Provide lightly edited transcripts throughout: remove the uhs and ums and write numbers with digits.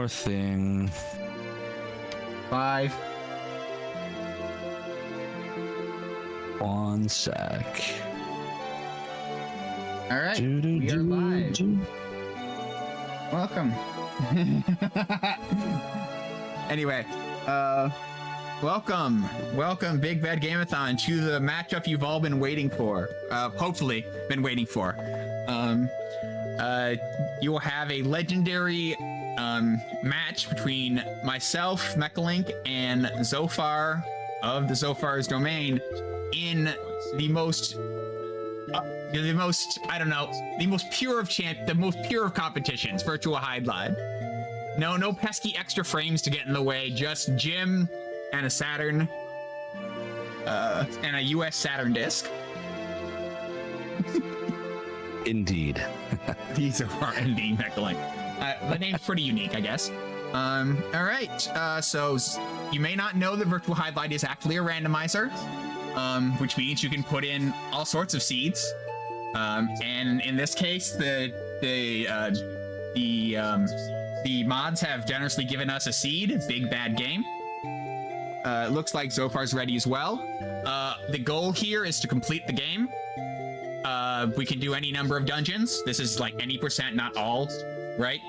more thing. 5. 1 sec. All right, we are live. Welcome. Anyway, welcome, Big Bad Game-A-Thon, to the matchup you've all been waiting for. Hopefully, been waiting for. You will have a legendary match between myself, Mechalink, and Zophar of the Zophar's domain in the most pure of competitions, virtual Hydlide. No pesky extra frames to get in the way, just Jim and a Saturn, and a US Saturn disc. Indeed. These are indeed Mechalink. The name's pretty unique, I guess. All right, so you may not know that virtual Hydlide is actually a randomizer, which means you can put in all sorts of seeds. And in this case, the mods have generously given us a seed, Big Bad Game. It looks like Zophar's ready as well. The goal here is to complete the game. We can do any number of dungeons. This is like any percent, not all, right?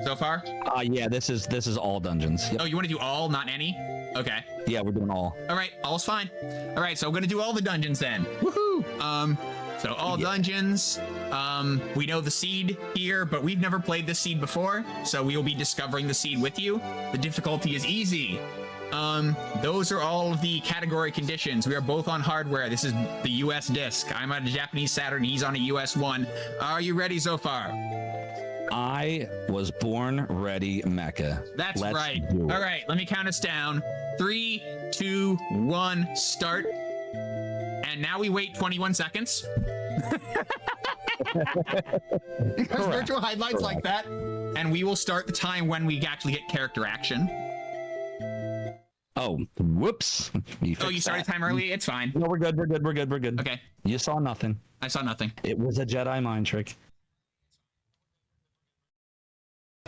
Zophar? Yeah, this is all dungeons. Yep. Oh, you want to do all, not any? Okay. Yeah, we're doing all. All right, all's fine. All right, so I'm gonna do all the dungeons then. Woohoo! So all dungeons. We know the seed here, but we've never played this seed before, so we will be discovering the seed with you. The difficulty is easy. Those are all of the category conditions. We are both on hardware. This is the US disc. I'm on a Japanese Saturn. He's on a US one. Are you ready, Zophar? I was born ready, Mecha. That's Let's right. do it. All right, let me count us down. 3, 2, 1, start. And now we wait 21 seconds. Because virtual highlights like that. And we will start the time when we actually get character action. Oh, whoops. You started time early? It's fine. No, we're good. Okay. You saw nothing. I saw nothing. It was a Jedi mind trick.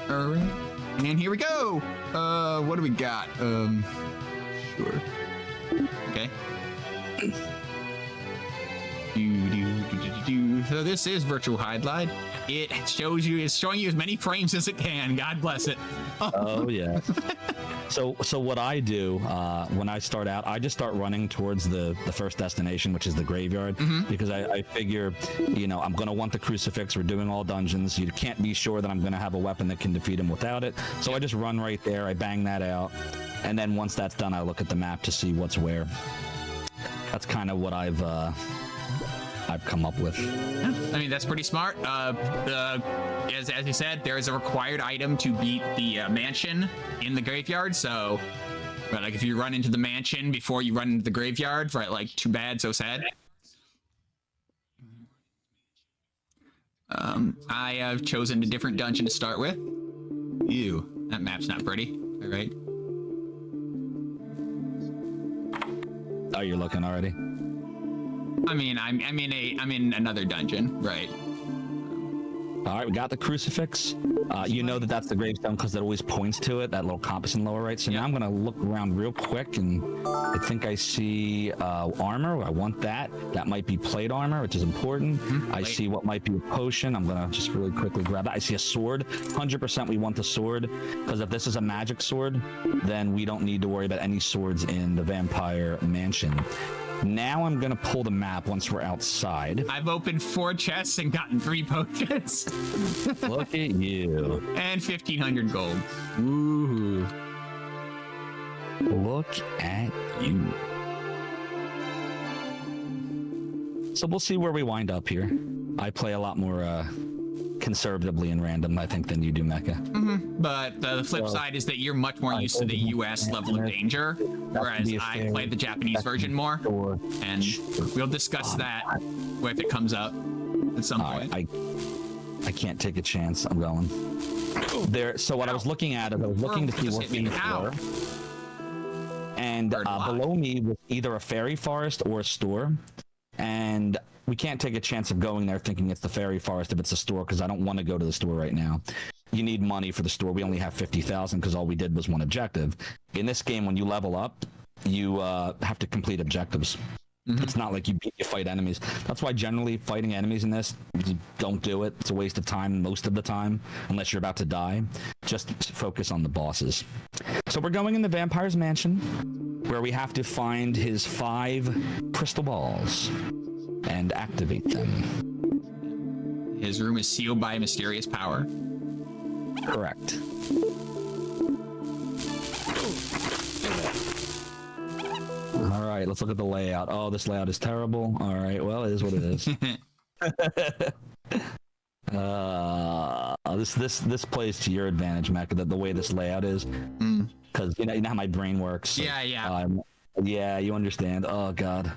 All right. And here we go. What do we got? Sure. Okay. So this is virtual Hydlide. It's showing you as many frames as it can. God bless it. Oh yeah. So what I do when I start out, I just start running towards the first destination, which is the graveyard, because I figure, I'm gonna want the crucifix. We're doing all dungeons. You can't be sure that I'm gonna have a weapon that can defeat him without it. So I just run right there. I bang that out, and then once that's done, I look at the map to see what's where. That's kind of what I've come up with. I mean, that's pretty smart. As you said, there is a required item to beat the mansion in the graveyard. So, like, if you run into the mansion before you run into the graveyard, right? Like, too bad, so sad. I have chosen a different dungeon to start with. Ew, that map's not pretty. All right. Oh, you're looking already? I mean, I'm in another dungeon, right? All right, we got the crucifix. You know that's the gravestone because it always points to it, that little compass in the lower right. So now I'm gonna look around real quick, and I think I see armor. I want that. That might be plate armor, which is important. I see what might be a potion. I'm gonna just really quickly grab that. I see a sword. 100% we want the sword, because if this is a magic sword, then we don't need to worry about any swords in the vampire mansion. Now I'm gonna pull the map once we're outside. I've opened 4 chests and gotten 3 potions. Look at you. And 1,500 gold. Ooh. Look at you. So we'll see where we wind up here. I play a lot more conservatively and random, I think, than you do, Mecha. But the flip side is that you're much more used to the US level of danger, whereas I play the Japanese version more, and we'll discuss that if it comes up at some point. I can't take a chance. I'm going there. So what I was looking at is I was looking to see what things were, and below me was either a fairy forest or a store, and we can't take a chance of going there thinking it's the fairy forest if it's a store, because I don't want to go to the store right now. you need money for the store. We only have 50,000 because all we did was one objective. In this game, when you level up, you have to complete objectives. It's not like you fight enemies. That's why generally fighting enemies in this, you don't do it. It's a waste of time most of the time, unless you're about to die. Just focus on the bosses. So we're going in the vampire's mansion, where we have to find his 5 crystal balls and activate them. His room is sealed by mysterious power. Correct. All right, let's look at the layout. Oh, this layout is terrible. All right, well, it is what it is. This plays to your advantage, Mecca, the way this layout is. Because you know how my brain works. So, yeah, you understand. Oh God,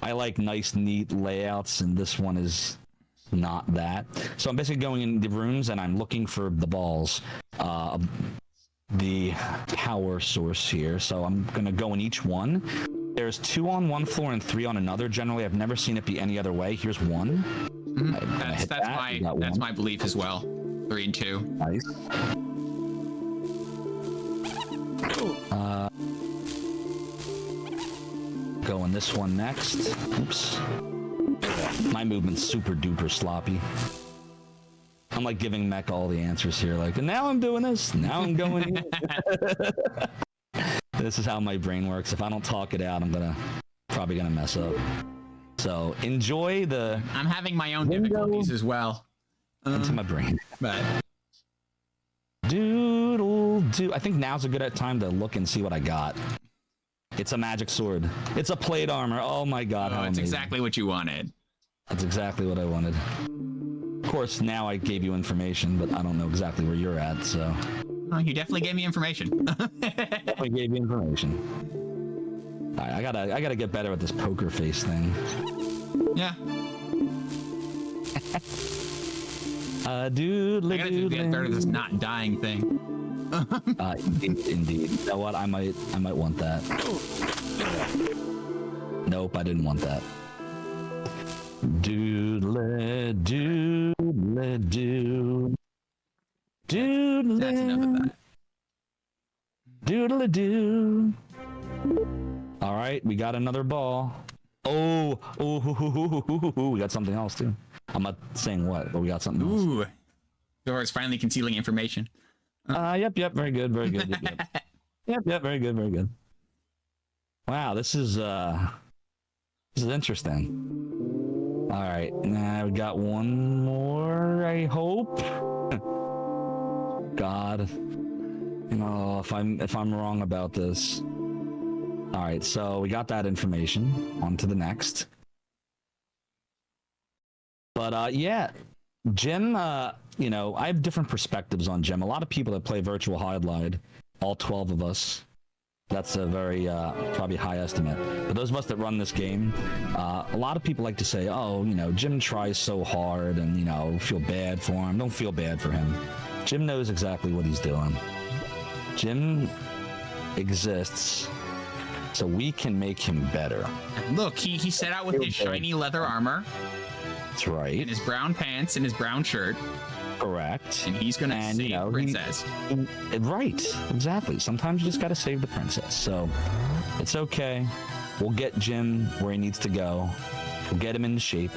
I like nice, neat layouts, and this one is not that. So I'm basically going in the rooms and I'm looking for the balls. The power source here. So I'm gonna go in each one. There's 2 on one floor and 3 on another. Generally, I've never seen it be any other way. Here's 1. That's my belief as well. 3 and 2. Nice. Going this one next. Oops. My movement's super duper sloppy. I'm like giving Mech all the answers here. Like, and now I'm doing this. Now I'm going here. This is how my brain works. If I don't talk it out, I'm probably gonna mess up. So enjoy the. I'm having my own difficulties as well. Into my brain. But. Doodle do. I think now's a good time to look and see what I got. It's a magic sword. It's a plate armor. Oh my God! Oh, it's exactly what you wanted. That's exactly what I wanted. Of course, now I gave you information, but I don't know exactly where you're at, so. Oh, you definitely gave me information. I gave you information. All right, I gotta get better at this poker face thing. Yeah. Dude, I gotta get better at this not dying thing. Indeed. You know what? I might want that. Nope, I didn't want that. Doodle doo. Doodle. That's enough of that. Doodle doo. All right, we got another ball. Oh, we got something else too. I'm not saying what, but we got something else. Ooh, Zophar is finally concealing information. Yep, very good. Yep, very good. Wow, this is interesting. All right, now we got one more, I hope. God, if I'm wrong about this. All right, so we got that information. On to the next. But yeah, Jim, I have different perspectives on Jim. A lot of people that play Virtual Hydlide, all 12 of us, that's a very probably high estimate. But those of us that run this game, a lot of people like to say, oh, Jim tries so hard and, feel bad for him. Don't feel bad for him. Jim knows exactly what he's doing. Jim exists so we can make him better. Look, he set out with his shiny leather armor. That's right. And his brown pants and his brown shirt. Correct. And he's gonna save the princess. Right, exactly. Sometimes you just gotta save the princess. So it's okay. We'll get Jim where he needs to go. We'll get him into shape,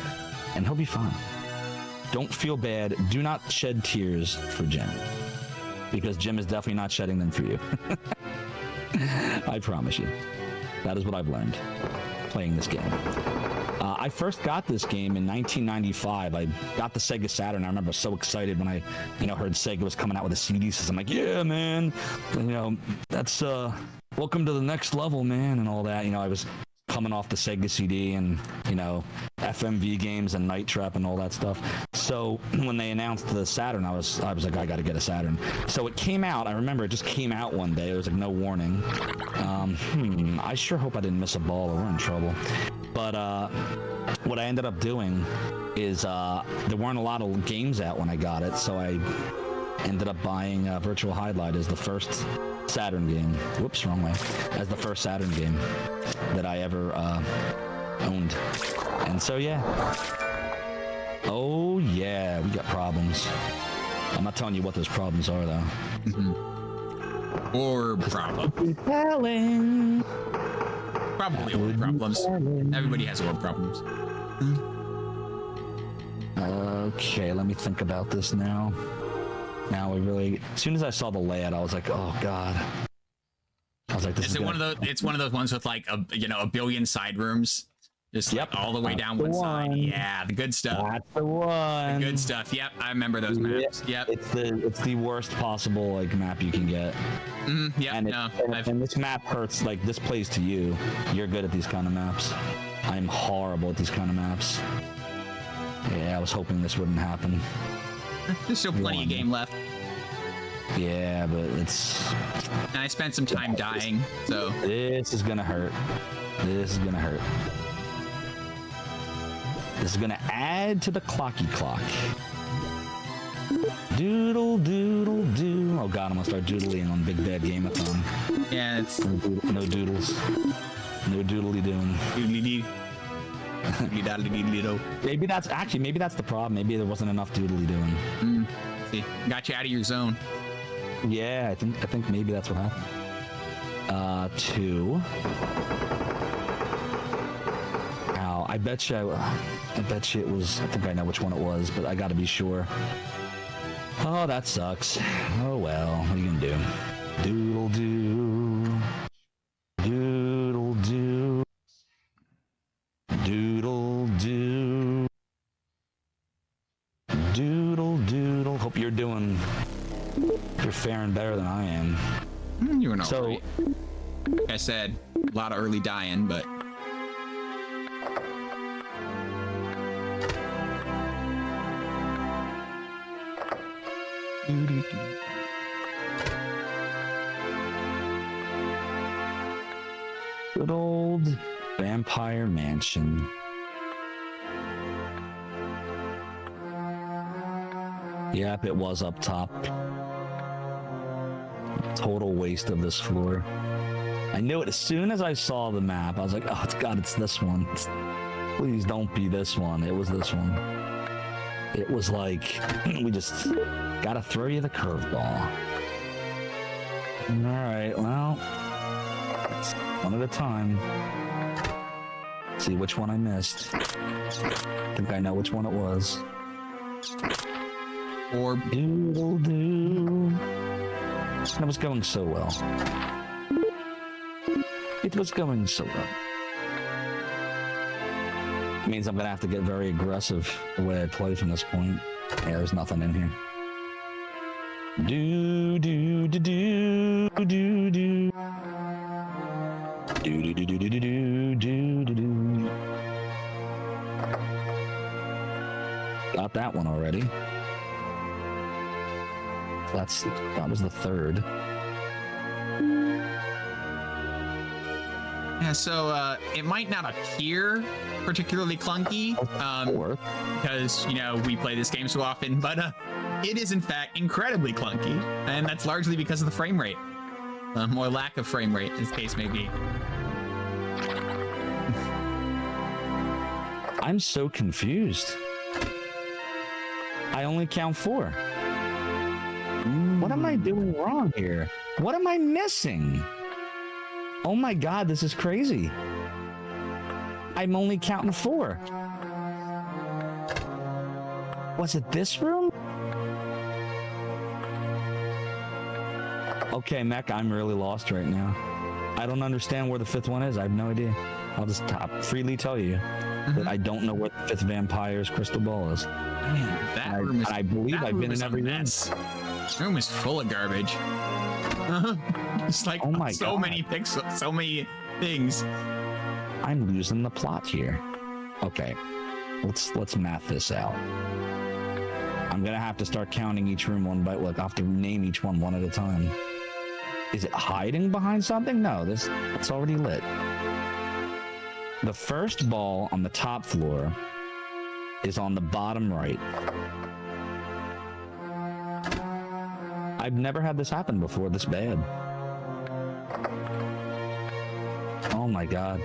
and he'll be fine. Don't feel bad. Do not shed tears for Jim, because Jim is definitely not shedding them for you. I promise you. That is what I've learned playing this game. I first got this game in 1995. I got the Sega Saturn. I remember so excited when I, heard Sega was coming out with a CD system. I'm like, yeah, man, that's welcome to the next level, man, and all that. I was coming off the Sega CD and FMV games and Night Trap and all that stuff. So when they announced the Saturn, I was like, I got to get a Saturn. So it came out. I remember it just came out one day. It was like no warning. I sure hope I didn't miss a ball or we're in trouble. But what I ended up doing is there weren't a lot of games out when I got it, so I ended up buying Virtual Hydlide as the first Saturn game. Whoops, wrong way. As the first Saturn game that I ever owned. And so, yeah. Oh, yeah, we got problems. I'm not telling you what those problems are, though. Or problems. Probably orb problems. Everybody has orb problems. Okay, let me think about this now. Now we really. As soon as I saw the layout, I was like, "Oh God." I was like, "This is one of those." It's one of those ones with like a billion side rooms, just like all the way down one side. Yeah, the good stuff. That's the one. The good stuff. Yep, I remember those maps. Yep. It's the worst possible like map you can get. Yeah. And this map hurts. Like this plays to you. You're good at these kind of maps. I'm horrible at these kind of maps. Yeah, I was hoping this wouldn't happen. There's still plenty of game left. Yeah, but it's... And I spent some time dying, so... This is gonna hurt. This is gonna hurt. This is gonna add to the clocky clock. Doodle, doodle, doo. Oh God, I'm gonna start doodling on Big Bad Game-A-Thon. Yeah, it's... No doodles. No doodly doing. Doodly-dee. Maybe that's the problem. Maybe there wasn't enough doodly doing. See, got you out of your zone. Yeah, I think maybe that's what happened. 2. Ow, I bet you it was. I think I know which one it was, but I got to be sure. Oh, that sucks. Oh well, what are you gonna do? Doodle doo. Doodle doo. Doodle doo. Doodle doodle. Hope you're faring better than I am. You were not right. Like I said, a lot of early dying, but good old Vampire Mansion. Yep, it was up top. Total waste of this floor. I knew it as soon as I saw the map. I was like, oh, it's this one. Please don't be this one. It was this one. It was like, we just gotta throw you the curveball. All right, well, it's one at a time. Let's see which one I missed. I think I know which one it was. Or doodle doo. It was going so well. It was going so well. It means I'm gonna have to get very aggressive the way I play from this point. Yeah, there's nothing in here. Do do do do do do. Do do do do do do do do do. Got that one already. That was the third. Yeah, so it might not appear particularly clunky, because we play this game so often, but it is in fact incredibly clunky, and that's largely because of the frame rate, or lack of frame rate, as the case may be. I'm so confused. I only count 4. What am I doing wrong here? What am I missing? Oh my God, this is crazy. I'm only counting 4. Was it this room? Okay, Mech, I'm really lost right now. I don't understand where the 5th one is. I have no idea. I'll just freely tell you that I don't know where the 5th vampire's crystal ball is. Man, that room is... I believe I've been in every room. This room is full of garbage. It's like so many pixels, so many things. I'm losing the plot here. Okay, let's math this out. I'm gonna have to start counting each room one by one. I have to name each one at a time. Is it hiding behind something? No, it's already lit. The first ball on the top floor is on the bottom right. I've never had this happen before this bad. Oh my God.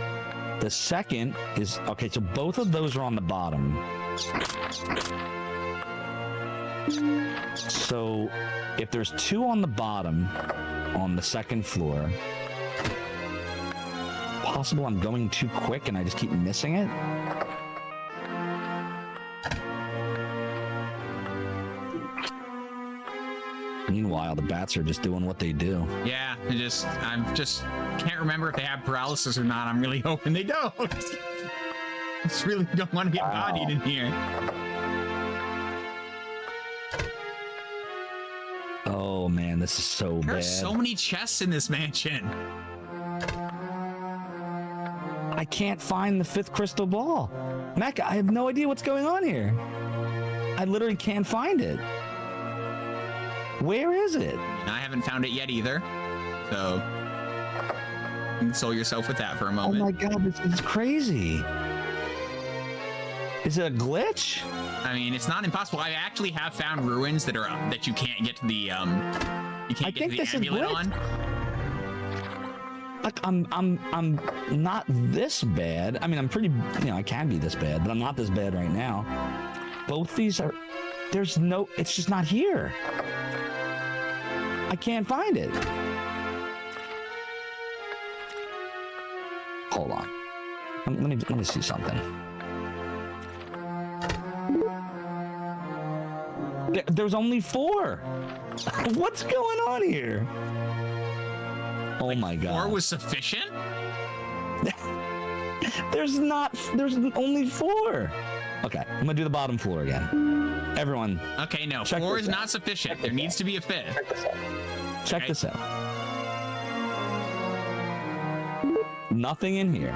The second is, okay, so both of those are on the bottom. So if there's 2 on the bottom on the second floor, possible I'm going too quick and I just keep missing it. Meanwhile, the bats are just doing what they do. Yeah, I'm just can't remember if they have paralysis or not. I'm really hoping they don't. I just really don't want to get bodied in here. Oh man, this is so bad. There are so many chests in this mansion. I can't find the 5th crystal ball. Mac, I have no idea what's going on here. I literally can't find it. Where is it? I haven't found it yet either. So console yourself with that for a moment. Oh my god, this is crazy. Is it a glitch? I mean, it's not impossible. I actually have found ruins that you can't get to the you can't get to the amulet on. Like I'm not this bad. I mean, I'm pretty, I can be this bad, but I'm not this bad right now. Both these are, it's just not here. I can't find it. Hold on. Let me see something. There's only 4. What's going on here? Oh my god. 4 was sufficient? There's only 4. Okay, I'm gonna do the bottom floor again. Everyone. Okay, no, 4 is not sufficient. There needs to be a 5th. Check this out. Nothing in here.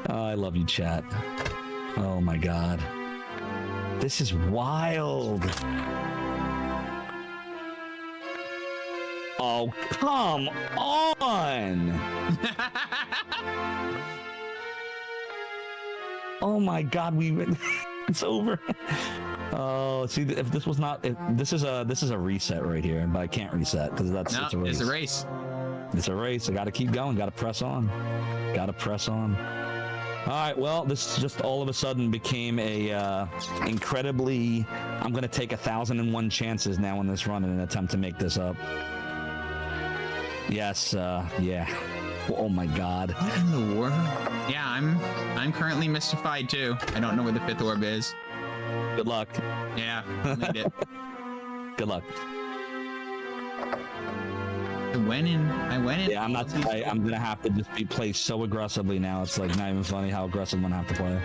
Oh, I love you, chat. Oh my god. This is wild. Oh, come on. Oh my god, it's over. Oh, see, if this was not, this is a reset right here, but I can't reset because it's a race. It's a race. It's a race. I got to keep going. Got to press on. Got to press on. All right. Well, this just all of a sudden became a incredibly. I'm gonna take 1,001 chances now in this run in an attempt to make this up. Yes. Yeah. Oh my god. What in the world? Yeah, I'm currently mystified too. I don't know where the 5th orb is. Good luck. Yeah, I made it. Good luck. I went in. Yeah, I'm gonna have to just be played so aggressively now. It's like not even funny how aggressive I'm gonna have to play.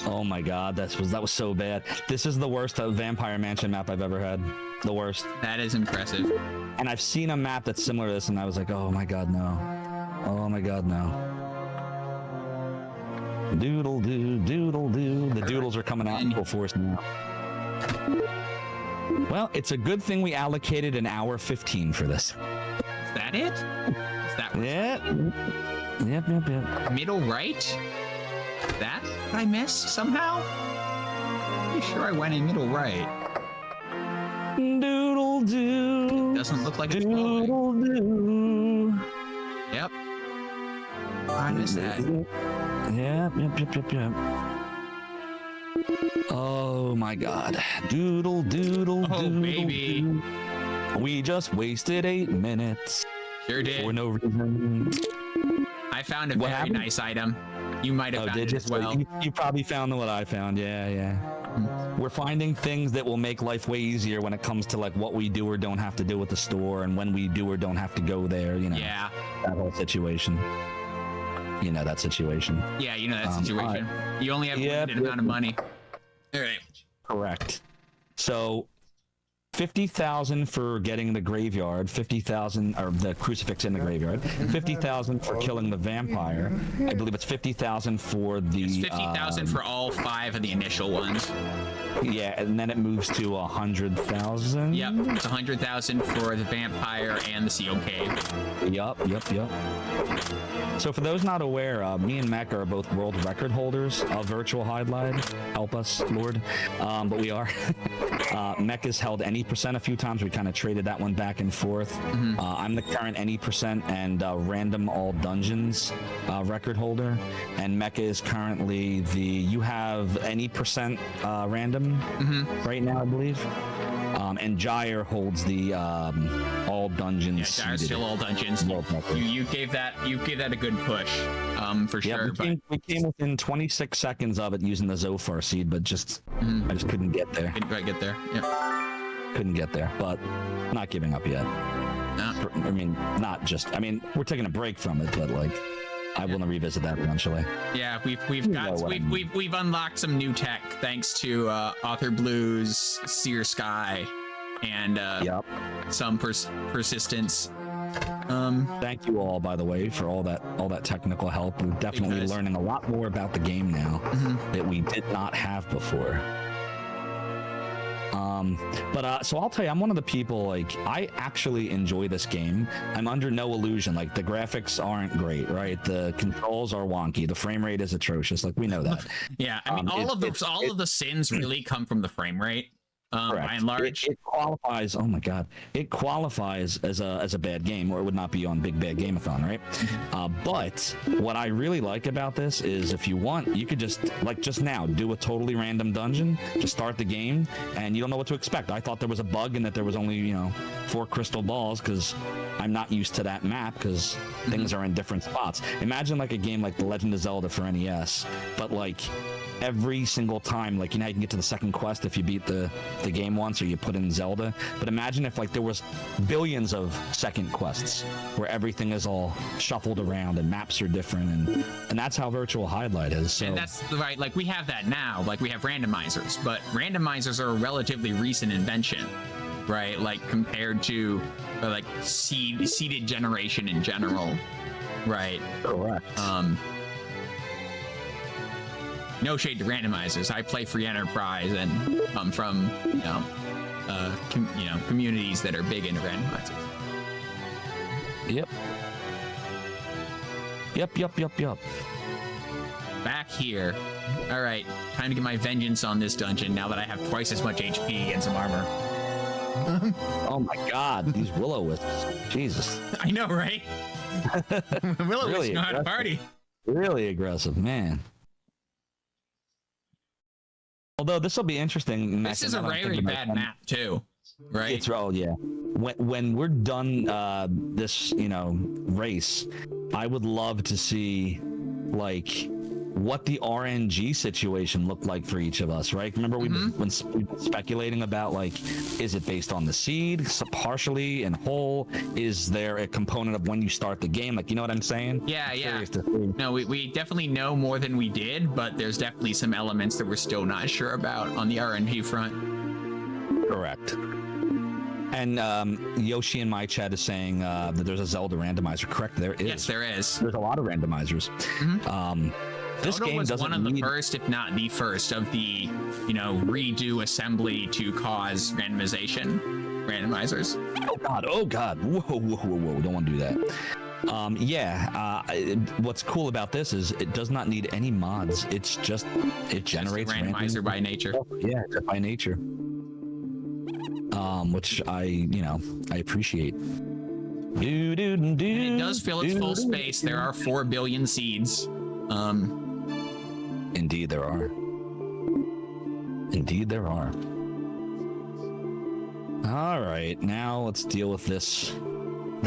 Oh my god, that was so bad. This is the worst Vampire Mansion map I've ever had. The worst. That is impressive. And I've seen a map that's similar to this, and I was like, oh my god, no. Oh my god, no. Doodle doo, doodle doo. The doodles are coming out in full force now. Well, it's a good thing we allocated an hour 15 for this. Is that it? Is that right? Yeah. Yep. Middle right? That did I miss somehow? Pretty sure I went in middle right. Doodle doo. Doesn't look like it's doodle doo. Yep. I missed that. Yep. Oh my god. Doodle doodle oh, doodle. Baby. Doo. We just wasted 8 minutes. Sure did. For no reason. I found a very nice item. You might have found it as well. You probably found what I found. Yeah. We're finding things that will make life way easier when it comes to like what we do or don't have to do at the store, and when we do or don't have to go there. Yeah. That whole situation. You know that situation. Yeah, you know that situation. Right. You only have a limited amount of money. All right. Correct. So 50,000 for getting the graveyard, 50,000 or the crucifix in the graveyard, 50,000 for killing the vampire. I believe it's 50,000 for the. It's 50,000 for all 5 of the initial ones. Yeah, and then it moves to 100,000. Yep, it's 100,000 for the vampire and the sealed cave. Yup. So for those not aware, me and Mech are both world record holders of virtual Hydlide. Help us, Lord. But we are. Mech has held any percent a few times. We kind of traded that one back and forth. I'm the current any percent and random all dungeons record holder, and Mech is currently you have any percent random right now, I believe. And Gyre holds the all dungeons. Yeah, Gyre's still all dungeons. You gave that a good push, for sure. We came within 26 seconds of it using the Zophar seed, but I just couldn't get there. Couldn't quite get there. Yeah. Couldn't get there, but not giving up yet. No. I mean, we're taking a break from it, but like, I want to revisit that eventually. Yeah, we've unlocked some new tech thanks to Author Blue's Seer Sky and some persistence. Thank you all, by the way, for all that technical help. We're definitely learning a lot more about the game now that we did not have before. So I'll tell you, I'm one of the people, like, I actually enjoy this game. I'm under no illusion. Like, the graphics aren't great, right? The controls are wonky. The frame rate is atrocious. Like, we know that. Yeah, I mean, all of the sins really come from the frame rate. By and large, it qualifies. Oh my god, it qualifies as a bad game, or it would not be on Big Bad Game-A-Thon, right? But what I really like about this is, if you want, you could just now do a totally random dungeon, just start the game, and you don't know what to expect. I thought there was a bug and that there was only 4 crystal balls, because I'm not used to that map, because things are in different spots. Imagine like a game like The Legend of Zelda for NES, but like every single time, like, you can get to the second quest if you beat the game once, or you put in Zelda. But imagine if like there was billions of second quests where everything is all shuffled around and maps are different, and that's how virtual Hydlide is. So. And that's right, like, we have that now, like, we have randomizers, but randomizers are a relatively recent invention, right? Like, compared to like seeded generation in general, right? Correct. No shade to randomizers. I play free enterprise and come from communities that are big into randomizers. Yep. Back here. All right, time to get my vengeance on this dungeon now that I have twice as much HP and some armor. Oh my god, these will-o-wisps. Jesus. I know, right? Will-o-wisps really know how to party. Really aggressive, man. Although this will be interesting. This is a very bad map too, right? It's when we're done this, race, I would love to see like what the RNG situation looked like for each of us, right? Remember we've been speculating about, like, is it based on the seed, so partially and whole? Is there a component of when you start the game? Like, you know what I'm saying? Yeah. No, we definitely know more than we did, but there's definitely some elements that we're still not sure about on the RNG front. Correct. And Yoshi in my chat is saying that there's a Zelda randomizer. Correct, there is. Yes, there is. There's a lot of randomizers. This game was doesn't one of the first, if not the first, of the redo assembly to cause randomizers. Oh god, whoa, don't want to do that. What's cool about this is it does not need any mods. It's just it generates randomizer by nature. Yeah, by nature. Which I appreciate. And it does fill its full space. There are 4 billion seeds. Indeed there are. All right, now let's deal with this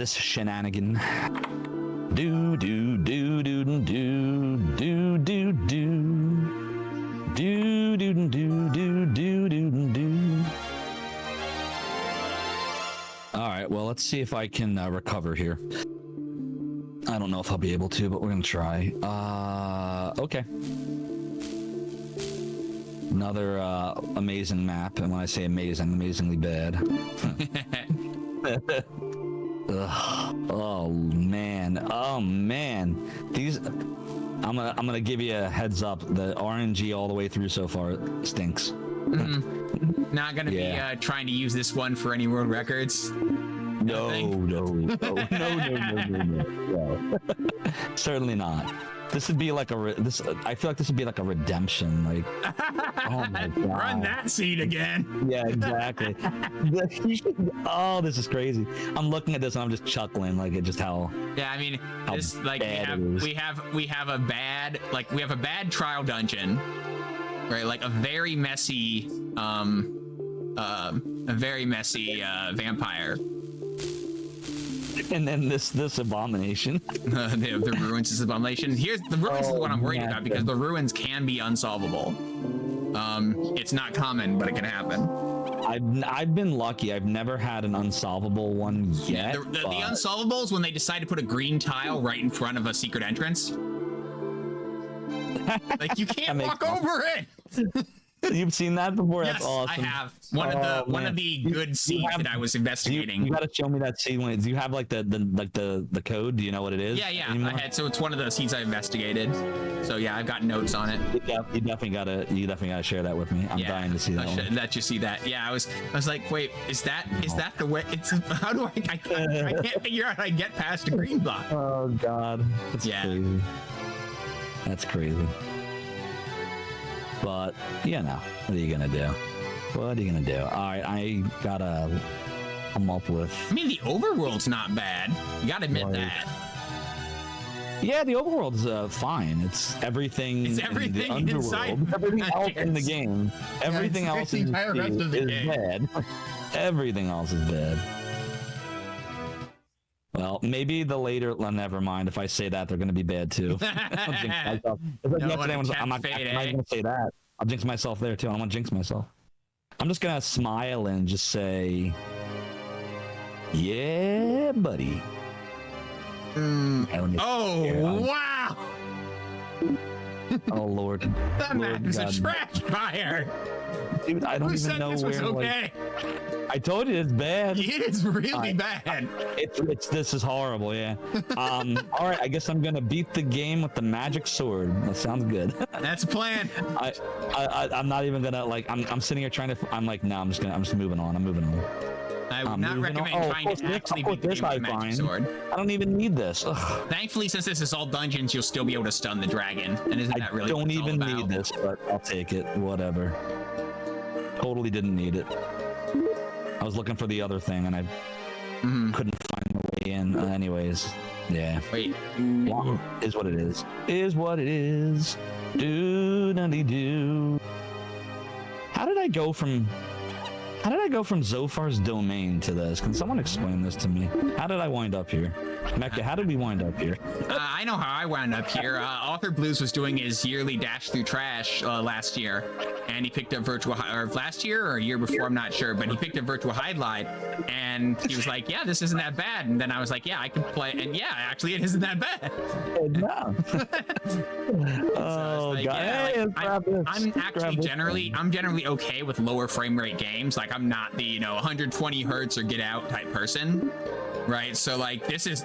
shenanigan. Do. All right, well, let's see if I can recover here. I don't know if I'll be able to, but we're gonna try. Okay. Another amazing map, and when I say amazing, amazingly bad. Oh man. These, I'm gonna give you a heads up. The RNG all the way through so far stinks. Not gonna be trying to use this one for any world records. No. Certainly not. This would be like I feel like this would be like a redemption. Like, oh my god, run that seed again. Yeah, exactly. Oh, this is crazy. I'm looking at this and I'm just chuckling. Like, it just how. Yeah, I mean, this like we have a bad trial dungeon, right? Like a very messy vampire. And then this abomination. The ruins is abomination. Here's the ruins is what I'm worried about, because the ruins can be unsolvable. It's not common, but it can happen. I've been lucky. I've never had an unsolvable one yet. The unsolvables when they decide to put a green tile right in front of a secret entrance. Like, you can't walk over it. You've seen that before? Yes, that's awesome. I have. One of the good seeds that I was investigating. You gotta show me that seed. Do you have like the code? Do you know what it is? Yeah. I had. So it's one of the seeds I investigated. So yeah, I've got notes on it. You definitely gotta share that with me. I'm dying to see that one. Let you see that. Yeah, I was like, wait, is that the way? It's how do I can't figure out how to get past a green block. Oh god, that's crazy. That's crazy. But, you know, what are you going to do? What are you going to do? All right, I got to come up with... I mean, the overworld's not bad. You got to admit that. Yeah, the overworld's fine. It's everything in the underworld. Inside. Everything else in the game. Everything else is bad. Everything else is bad. Well, maybe the later... Well, never mind. If I say that, they're going to be bad, too. I'm not going to say that. I'll jinx myself there, too. I don't want to jinx myself. I'm just going to smile and just say... Yeah, buddy. Oh, wow! Oh, Lord. That map is a trash fire! Dude, I don't even know where... Okay? I told you it's bad. It is really bad. This is horrible, yeah. All right, I guess I'm gonna beat the game with the magic sword. That sounds good. That's a plan. I'm not even gonna I'm sitting here trying to. I'm like, no, I'm just moving on. I'm moving on. I would not recommend trying to actually beat the game with a magic sword. I don't even need this. Ugh. Thankfully, since this is all dungeons, you'll still be able to stun the dragon. And isn't that really? I don't even need this, but I'll take it. Whatever. Totally didn't need it. I was looking for the other thing, and I couldn't find my way in. Anyways, yeah. Wait. Is what it is. Is what it is. Do. How did I go from Zophar's domain to this? Can someone explain this to me? How did I wind up here? Mecha, how did we wind up here? I know how I wound up here. Author Blues was doing his yearly dash through trash last year, and he picked up last year or a year before, I'm not sure, but he picked up Virtual Hydlide, and he was like, yeah, this isn't that bad. And then I was like, yeah, I can play, and yeah, actually it isn't that bad. No. Oh, like, God. Yeah, hey, I'm actually generally okay with lower frame rate games. Like, I'm not the 120 hertz or get out type person, right? So like this is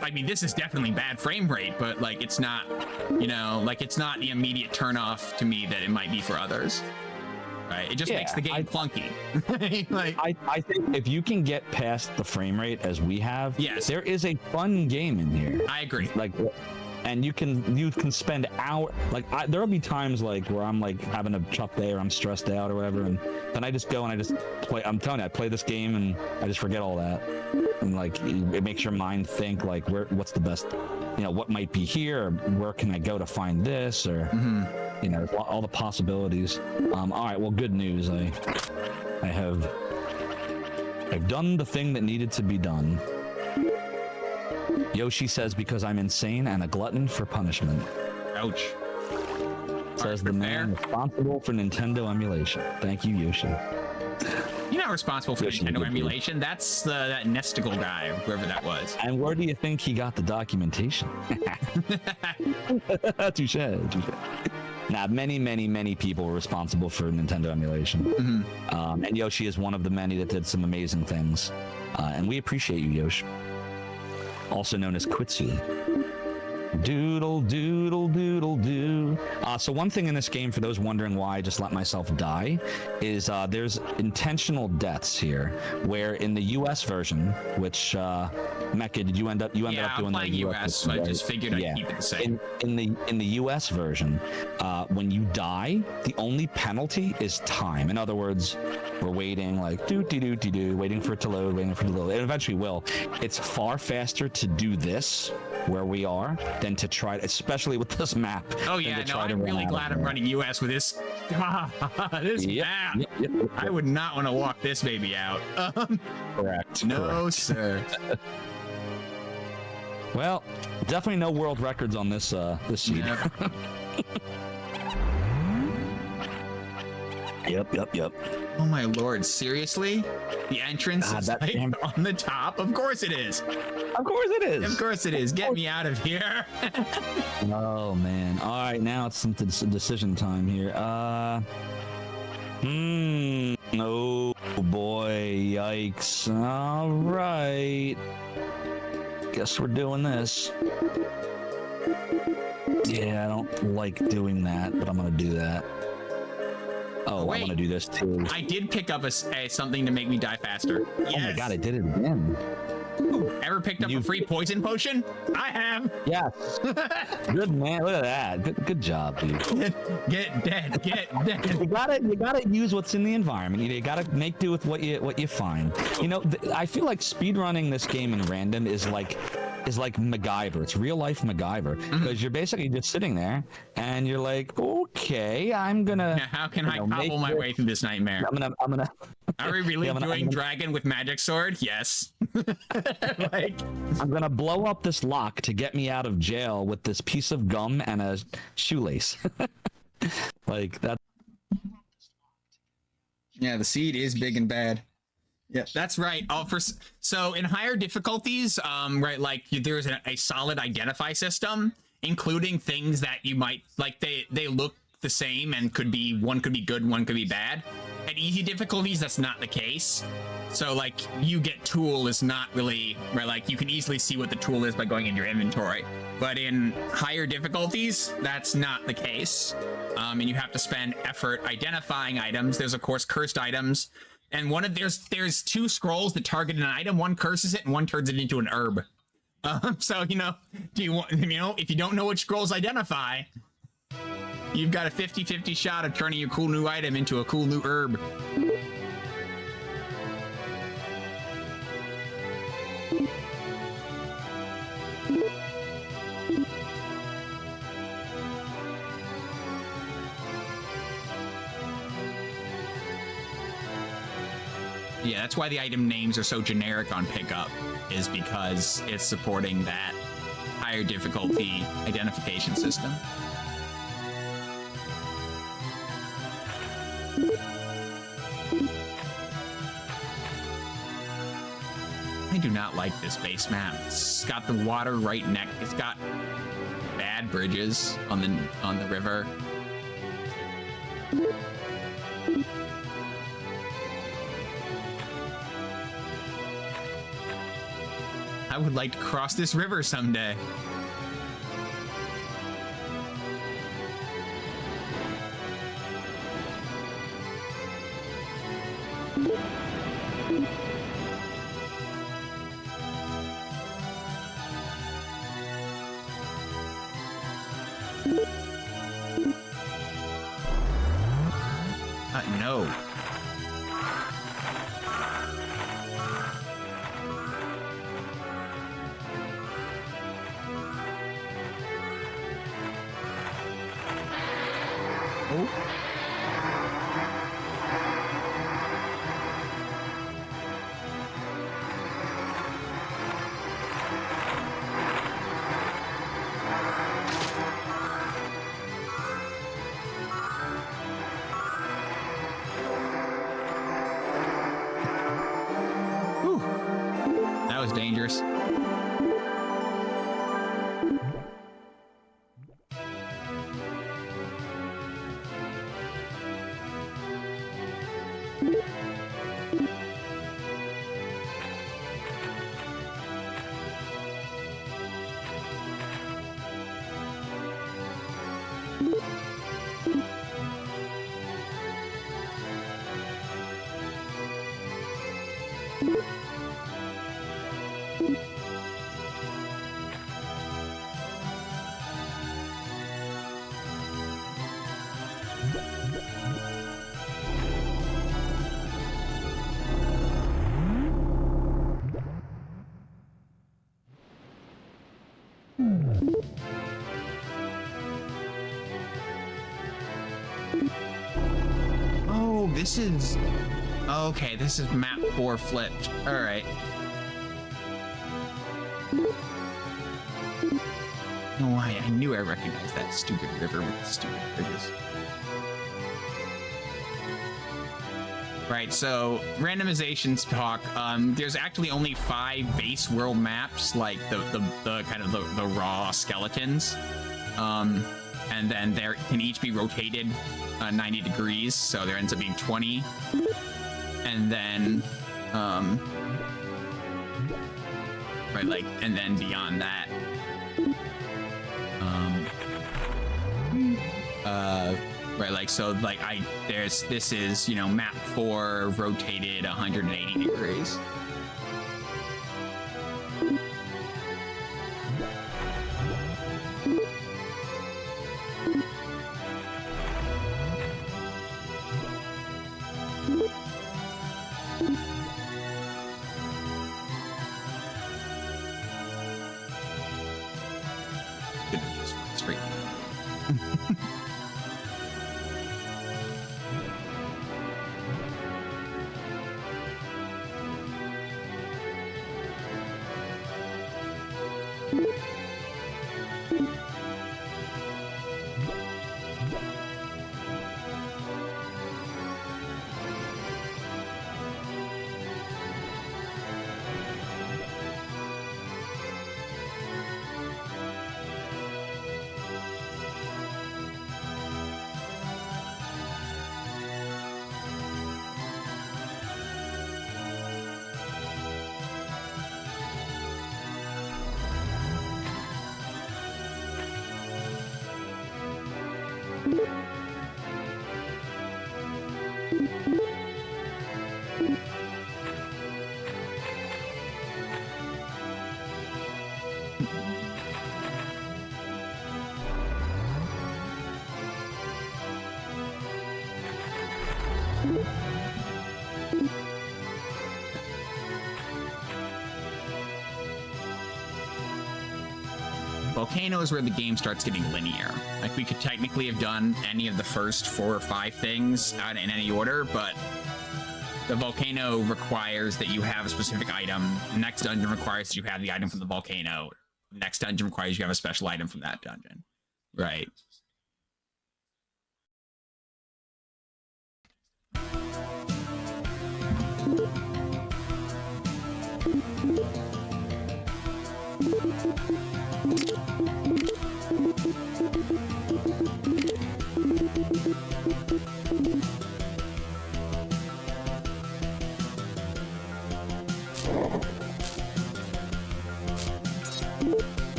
definitely bad frame rate, but like it's not it's not the immediate turn off to me that it might be for others, right? It just makes the game clunky. Like, I think if you can get past the frame rate as we have, yes, there is a fun game in here. I agree. Like, and you can spend hours. Like, there'll be times like where I'm like having a tough day or I'm stressed out or whatever, and then I just go and I just play. I'm telling you, I play this game and I just forget all that, and like it makes your mind think like what's the best, what might be here, or where can I go to find this, or all the possibilities. All right, well, good news. I've done the thing that needed to be done. Yoshi says, because I'm insane and a glutton for punishment. Ouch. Says the man responsible for Nintendo emulation. Thank you, Yoshi. You're not responsible for Yoshi Nintendo emulation. That's that Nesticle guy, whoever that was. And where do you think he got the documentation? Touche. Now, many people were responsible for Nintendo emulation. And Yoshi is one of the many that did some amazing things. And we appreciate you, Yoshi. Also known as Quitsu. Doodle, doodle, doodle, doo. So one thing in this game, for those wondering why I just let myself die, is there's intentional deaths here, where in the US version, which Mecha, did you end up doing I'm the playing US, so I just figured I'd keep it the same. In the US version, when you die, the only penalty is time. In other words, we're waiting like waiting for it to load, It eventually will. It's far faster to do this where we are than to try, especially with this map. Oh yeah, no, I'm really glad I'm running US with this. This map. Yep. I would not want to walk this baby out. Correct. No, correct. sir. Well, definitely no world records on this seed. Yep. Oh my lord, seriously? The entrance is like on the top? Of course it is. Of course it is. Of course it is. Get me out of here. Oh man. All right, now it's some decision time here. Oh boy, yikes. All right. Guess we're doing this. Yeah, I don't like doing that, but I'm gonna do that. Oh, wait. I want to do this too. I did pick up something to make me die faster. Yes. Oh my god, I did it again. Ever picked up a free poison potion? I have. Yes. Good man. Look at that. Good job, dude. Get dead. You gotta use what's in the environment. You gotta make do with what you find. You know, I feel like speedrunning this game in random is like MacGyver. It's real life MacGyver, because you're basically just sitting there and you're like, okay, I'm gonna. Now, how can I cobble my way through this nightmare? I'm gonna. Are we really doing dragon with magic sword? Yes. Like, I'm gonna blow up this lock to get me out of jail with this piece of gum and a shoelace. Like that. Yeah, the seed is big and bad. Yeah, that's right. So in higher difficulties, right, like there's a solid identify system, including things that you might like. They look the same and one could be good, one could be bad. At easy difficulties, that's not the case. So like you get tool is not really right. Like you can easily see what the tool is by going in your inventory. But in higher difficulties, that's not the case. And you have to spend effort identifying items. There's of course cursed items. And there's two scrolls that target an item. One curses it, and one turns it into an herb. So if you don't know which scrolls identify, you've got a 50-50 shot of turning your cool new item into a cool new herb. Yeah, that's why the item names are so generic on pickup, is because it's supporting that higher difficulty identification system. I do not like this base map. It's got the water right next. It's got bad bridges on the river. I would like to cross this river someday. No. That was dangerous. Oh, this is... Okay, this is map 4 flipped. All right. Oh, I knew I recognized that stupid river with the stupid bridges. Right, so randomizations talk. There's actually only 5 base world maps, like the kind of the raw skeletons, and then there can each be rotated 90 degrees, so there ends up being 20, and then right, like, and then beyond that, right, like, so, like, this is, you know, map 4 rotated 180 degrees. Just straight. Volcano is where the game starts getting linear. Like, we could technically have done any of the first 4 or 5 things in any order, but the volcano requires that you have a specific item. The next dungeon requires that you have the item from the volcano. The next dungeon requires you have a special item from that dungeon. Right.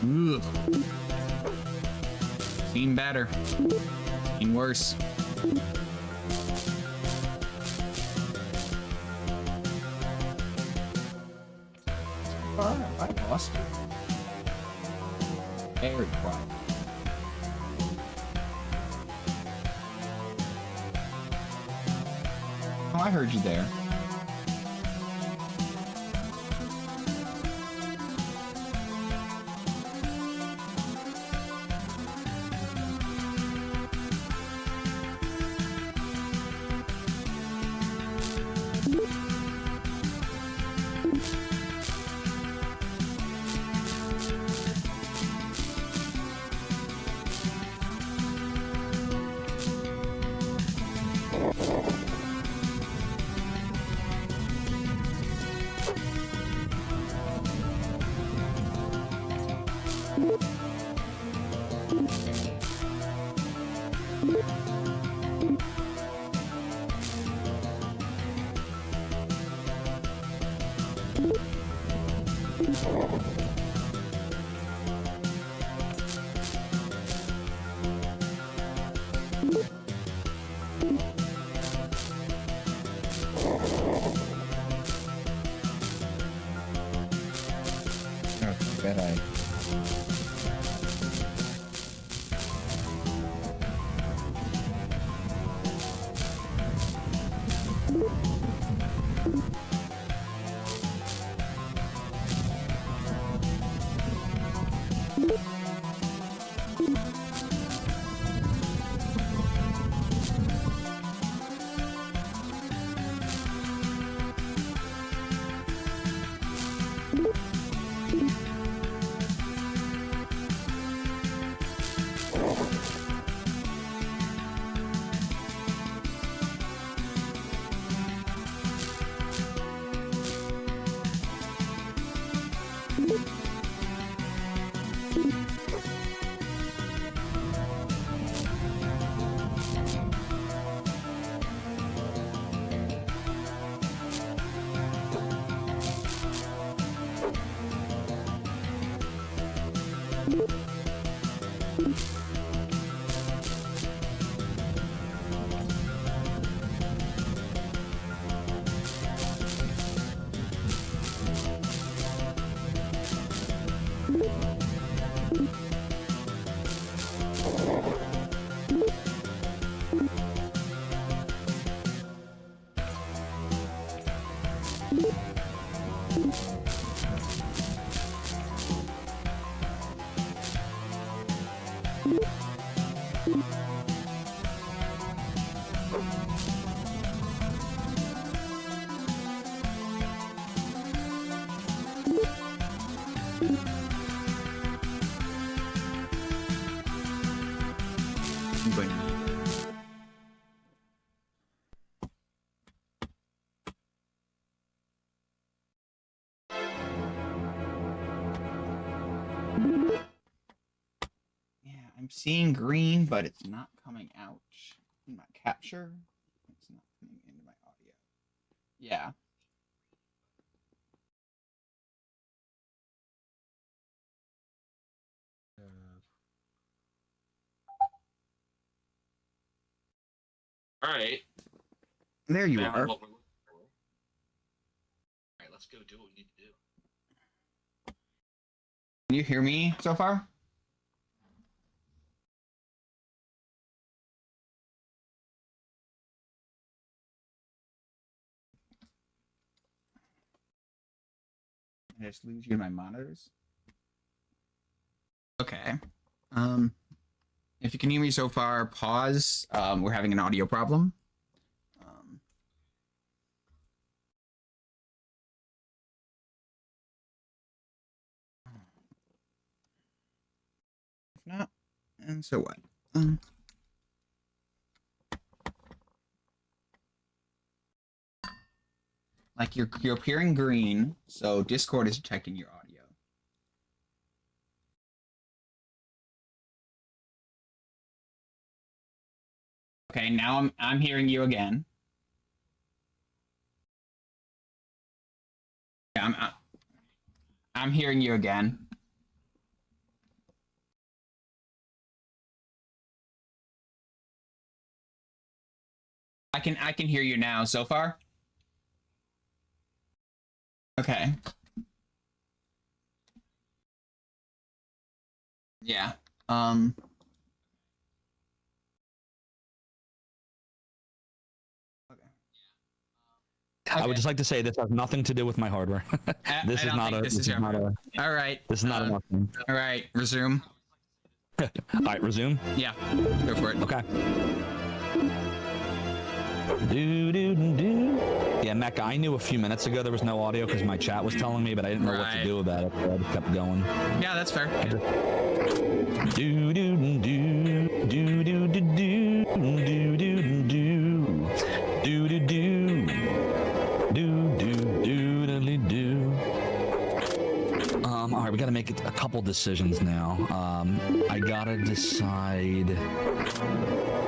Ugh. Seen better. Seen worse. I lost you. Very quiet. Oh, I heard you there. bet I... I'm seeing green, but it's not coming out in my capture. It's not coming into my audio. Yeah. All right. There you Now are. what we're looking for. All right, let's go do what we need to do. Can you hear me so far? I just lose you in my monitors. Okay. If you can hear me so far, pause. We're having an audio problem. If not, and so what? Like you're appearing green, so Discord is detecting your audio. Okay, now I'm hearing you again. Yeah, I'm hearing you again. I can hear you now so far. Okay. Yeah. I would just like to say this has nothing to do with my hardware. This is not a. All right. This is not a nothing. All right. Resume. All right, resume. Yeah. Go for it. Okay. Do. Yeah, Mecca, I knew a few minutes ago there was no audio because my chat was telling me, but I didn't know what to do about it, so I just kept going. Yeah, that's fair. All right, we got to make a couple decisions now. I gotta decide.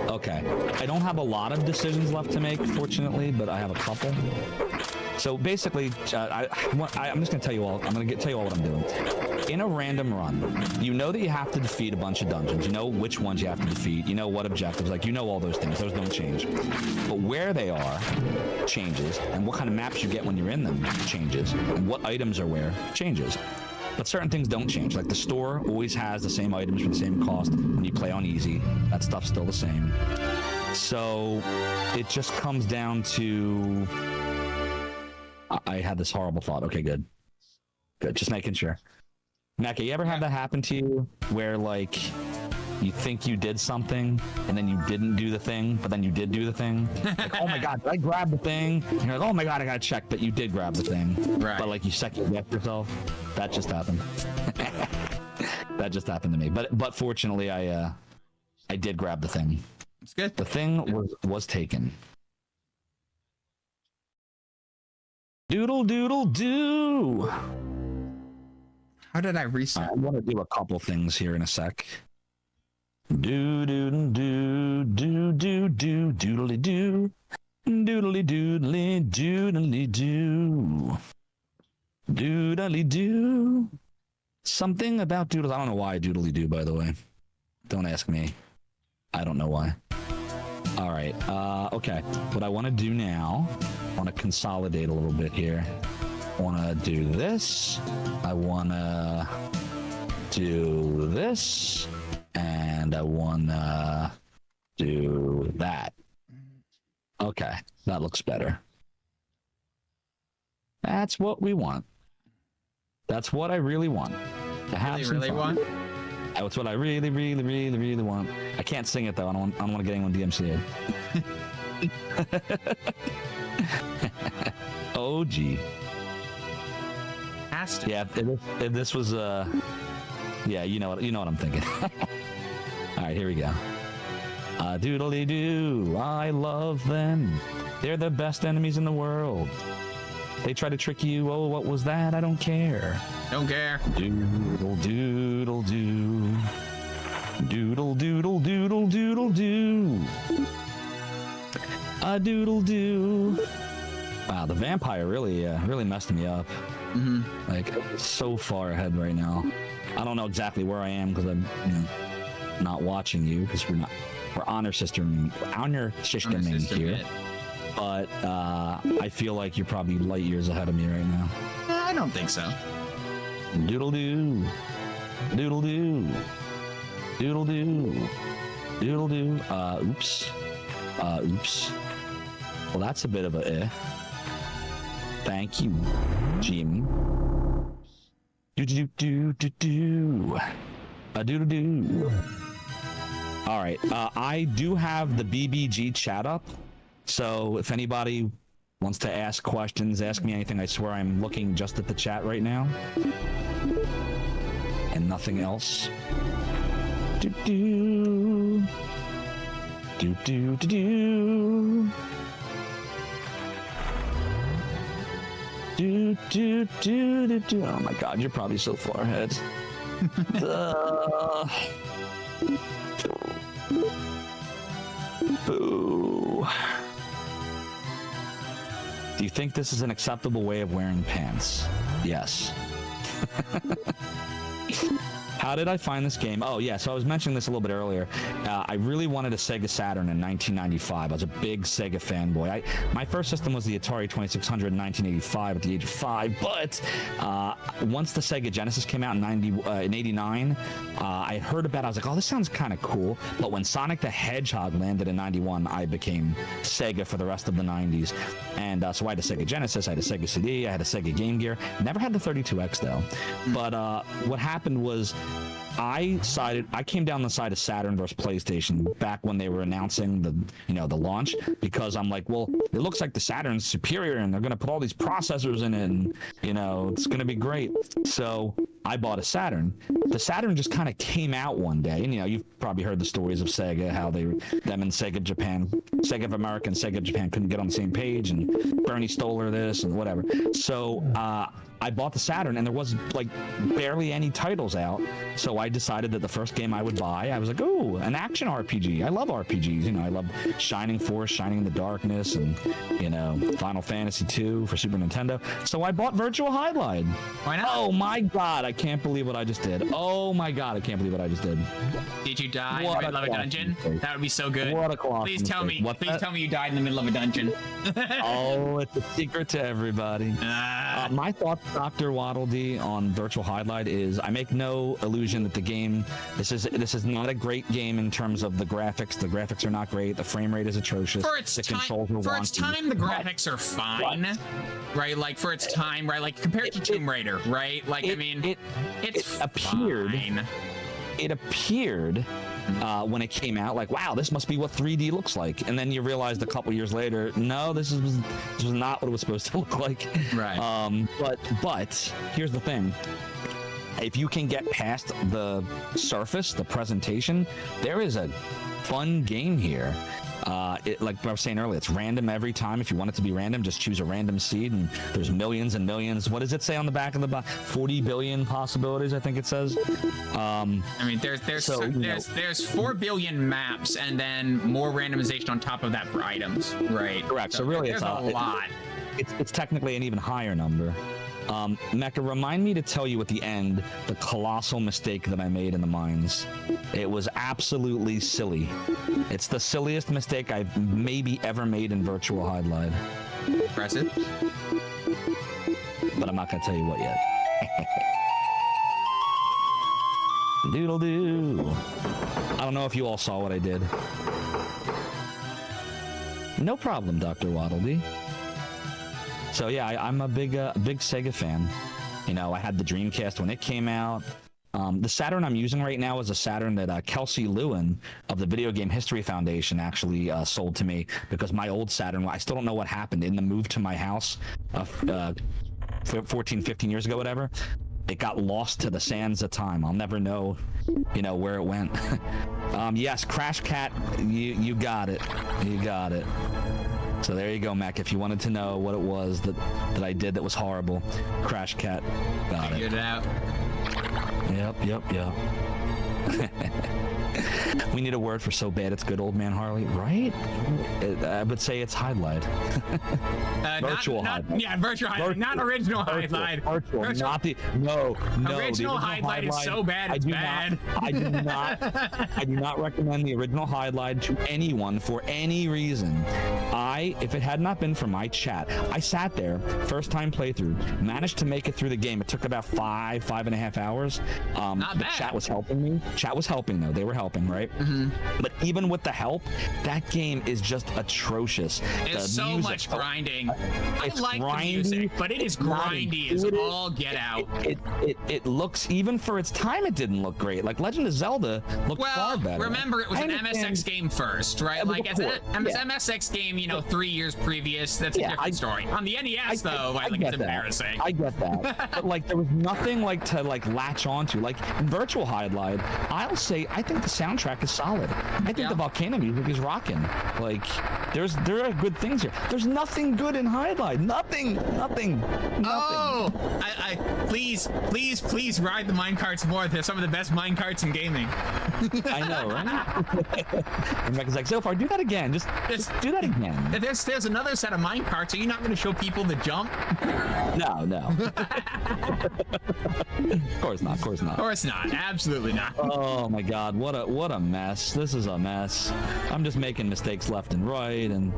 Okay, I don't have a lot of decisions left to make, fortunately, but I have a couple. So basically, I'm just gonna tell you all. I'm gonna tell you all what I'm doing. In a random run, you know that you have to defeat a bunch of dungeons. You know which ones you have to defeat. You know what objectives. Like you know all those things. Those don't change. But where they are changes, and what kind of maps you get when you're in them changes, and what items are where changes. But certain things don't change. Like the store always has the same items for the same cost when you play on easy. That stuff's still the same. So it just comes down to... I had this horrible thought. Okay, good. Good, just making sure. Mecha, you ever have that happen to you where, like, you think you did something and then you didn't do the thing, but then you did do the thing? Like, oh my god, did I grab the thing? And you're like, oh my god, I gotta check, but you did grab the thing. Right. But, like, you second-guessed yourself. That just happened. That just happened to me. But fortunately, I did grab the thing. It's good. The thing was taken. Doodle doodle doo. How did I reset? I want to do a couple things here in a sec. Do do do do do do doodly doo, doodly doodly doodly doo, doodly doo. Something about doodles. I don't know why I doodly doo. By the way, don't ask me. I don't know why. All right. Okay. What I want to do now, I want to consolidate a little bit here. I want to do this. I want to do this. And I want to do that. Okay. That looks better. That's what we want. That's what I really want. To have some really fun. want? That's what I really, really, really, really want. I can't sing it though. I don't want to get anyone DMCA'd. Oh gee. Has to. Yeah, if this was yeah, you know what I'm thinking. All right, here we go. Doodly doo, I love them. They're the best enemies in the world. They try to trick you. Oh, what was that? I don't care. Don't care. Doodle doodle doo. Doodle doodle doodle doodle doo. A doodle doo. Wow, the vampire really messed me up. Mm-hmm. Like, so far ahead right now. I don't know exactly where I am because I'm not watching you because we're honor systeming here. But I feel like you're probably light years ahead of me right now. I don't think so. Doodle doo, doodle doo, doodle doo, doodle doo. Oops. Oops. Well, that's a bit of a eh. Thank you, Jim. Do do do do do. A doodle doo. All right. I do have the BBG chat up, so if anybody wants to ask questions, ask me anything. I swear I'm looking just at the chat right now, and nothing else. Do do do do do do. Do, do, do, do, do. Oh my god, you're probably so far ahead. Boo. Do you think this is an acceptable way of wearing pants? Yes. How did I find this game? Oh, yeah, so I was mentioning this a little bit earlier. I really wanted a Sega Saturn in 1995. I was a big Sega fanboy. My first system was the Atari 2600 in 1985 at the age of 5, but once the Sega Genesis came out in 89, I heard about it. I was like, oh, this sounds kind of cool. But when Sonic the Hedgehog landed in 91, I became Sega for the rest of the 90s. And so I had a Sega Genesis, I had a Sega CD, I had a Sega Game Gear. Never had the 32X, though. But what happened was I came down the side of Saturn versus PlayStation back when they were announcing the launch, because I'm like, well, it looks like the Saturn's superior and they're going to put all these processors in it and, it's going to be great. So I bought a Saturn. The Saturn just kind of came out one day, and you've probably heard the stories of Sega, how them and Sega of America and Sega of Japan couldn't get on the same page, and Bernie Stoller this and whatever. So I bought the Saturn, and there was like barely any titles out. So I decided that the first game I would buy, I was like, oh, an action RPG. I love RPGs. I love Shining Force, Shining in the Darkness, and Final Fantasy II for Super Nintendo. So I bought Virtual Hydlide. Why not? Oh my god, I can't believe what I just did. Oh my god, I can't believe what I just did. Did you die in the middle of a dungeon? Mistake. That would be so good. What a colossal Please tell me. mistake. Please tell me you died in the middle of a dungeon. Oh, it's a secret to everybody. My thought Dr. Waddle Dee on Virtual Hydlide is I make no illusion that the game this is not a great game in terms of the graphics. The graphics are not great. The frame rate is atrocious. For its time, the graphics are fine, right? Like for its time, right? Like compared to Tomb Raider, right? Like it appeared. Fine. It appeared when it came out like, wow, this must be what 3D looks like, and then you realized a couple years later, no, this was not what it was supposed to look like. Right. But here's the thing. If you can get past the surface, the presentation, there is a fun game here. Like I was saying earlier, it's random every time. If you want it to be random, just choose a random seed, and there's millions and millions. What does it say on the back of the box? 40 billion possibilities, I think it says. I mean, there's 4 billion maps, and then more randomization on top of that for items, right? Correct. So really, there's a lot. It's technically an even higher number. Mecha, remind me to tell you at the end the colossal mistake that I made in the mines. It was absolutely silly. It's the silliest mistake I've maybe ever made in Virtual Hydlide. Impressive. But I'm not going to tell you what yet. Doodle doo. I don't know if you all saw what I did. No problem, Dr. Waddle Dee. So yeah, I'm a big Sega fan. You know, I had the Dreamcast when it came out. The Saturn I'm using right now is a Saturn that Kelsey Lewin of the Video Game History Foundation actually sold to me, because my old Saturn, I still don't know what happened in the move to my house 14, 15 years ago, whatever. It got lost to the sands of time. I'll never know, where it went. Yes, Crash Cat, you got it. You got it. So there you go, Mac. If you wanted to know what it was that I did that was horrible, Crash Cat got it. Figured it out. Yep. We need a word for so bad it's good, old man Harley, right? I would say it's Hydlide. Virtual Hydlide. Yeah, virtual Hydlide, not original Hydlide. Virtual, not the no. Original Hydlide is so bad, it's bad. I do not recommend the original Hydlide to anyone for any reason. If it had not been for my chat, I sat there, first time playthrough, managed to make it through the game. It took about 5.5 hours. Not bad. Chat was helping me. Chat was helping though. They were helping, right? Mm-hmm. But even with the help, that game is just atrocious. It's so much grinding. I like the music, but it is grindy as all get out. It looks, even for its time, it didn't look great. Like Legend of Zelda looked far better. Remember, it was an MSX game first, right? Like as an MSX game, 3 years previous, that's a different story. On the NES, though, it's embarrassing. I get that. But like, there was nothing like to latch onto. Like in Virtual Hydlide, I'll say I think the soundtrack is solid. I think the volcano music is rocking. Like there are good things here. There's nothing good in Hydlide. Nothing. Oh, please ride the minecarts more. They're some of the best minecarts in gaming. I know, right? And Mecca's like, Zophar, do that again. Just do that again. There's another set of minecarts. Are you not going to show people the jump? No. Of course not. Of course not. Absolutely not. Oh my God, what a mess. This is a mess. I'm just making mistakes left and right, and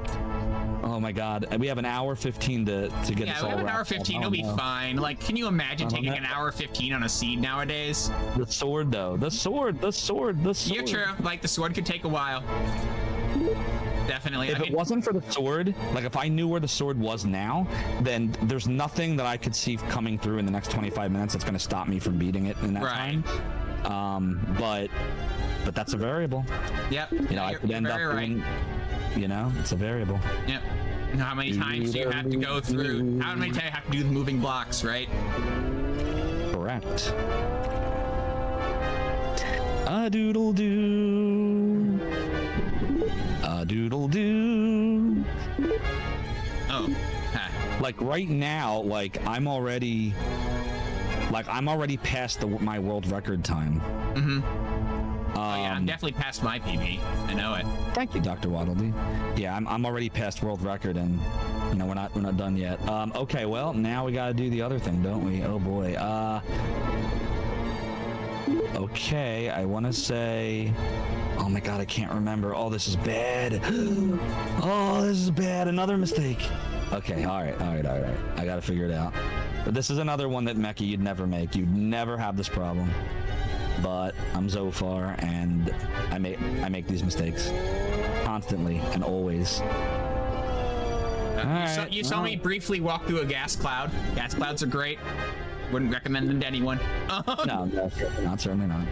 oh my God, we have an hour 15 to get this all wrapped up. Yeah, we have an hour 15. It'll be fine. Like, can you imagine taking an hour 15 on a seed nowadays? The sword, though. The sword. You're true. Like, the sword could take a while. Definitely. If it wasn't for the sword, like if I knew where the sword was now, then there's nothing that I could see coming through in the next 25 minutes that's going to stop me from beating it in that time. But that's a variable. Yep. I could end up doing, it's a variable. Yep. How many times do you have to go through? How many times you have to do the moving blocks, right? Correct. A doodle doo. A doodle doo. Oh. Huh. Like right now, I'm already past my world record time. Mm-hmm. I'm definitely past my PB. I know it. Thank you, Dr. Waddle Dee. Yeah, I'm already past world record, and we're not done yet. Okay, well now we gotta do the other thing, don't we? Oh boy. Okay, I want to say. Oh my God, I can't remember. Oh, this is bad. Oh, this is bad. Another mistake. Okay, all right. I gotta figure it out. This is another one that Mecha you'd never make. You'd never have this problem. But I'm Zophar, and I make these mistakes constantly and always. You saw me briefly walk through a gas cloud. Gas clouds are great. Wouldn't recommend them to anyone. No, certainly not.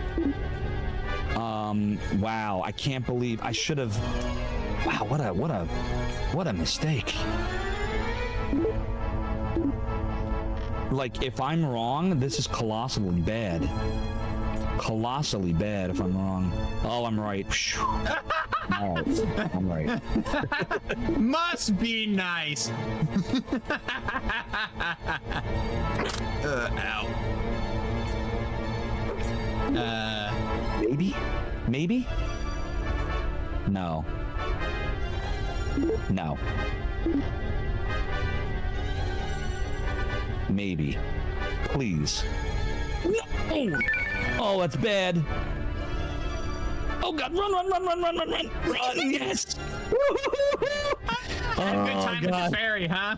Wow, I can't believe I should have. Wow, what a mistake. Like, if I'm wrong, this is colossally bad. Colossally bad if I'm wrong. Oh, I'm right. All right. I'm right. Must be nice. Ow. Maybe? No. Maybe. Please. No. Oh, that's bad. Oh God, run! Yes. Had a good time with the fairy, huh?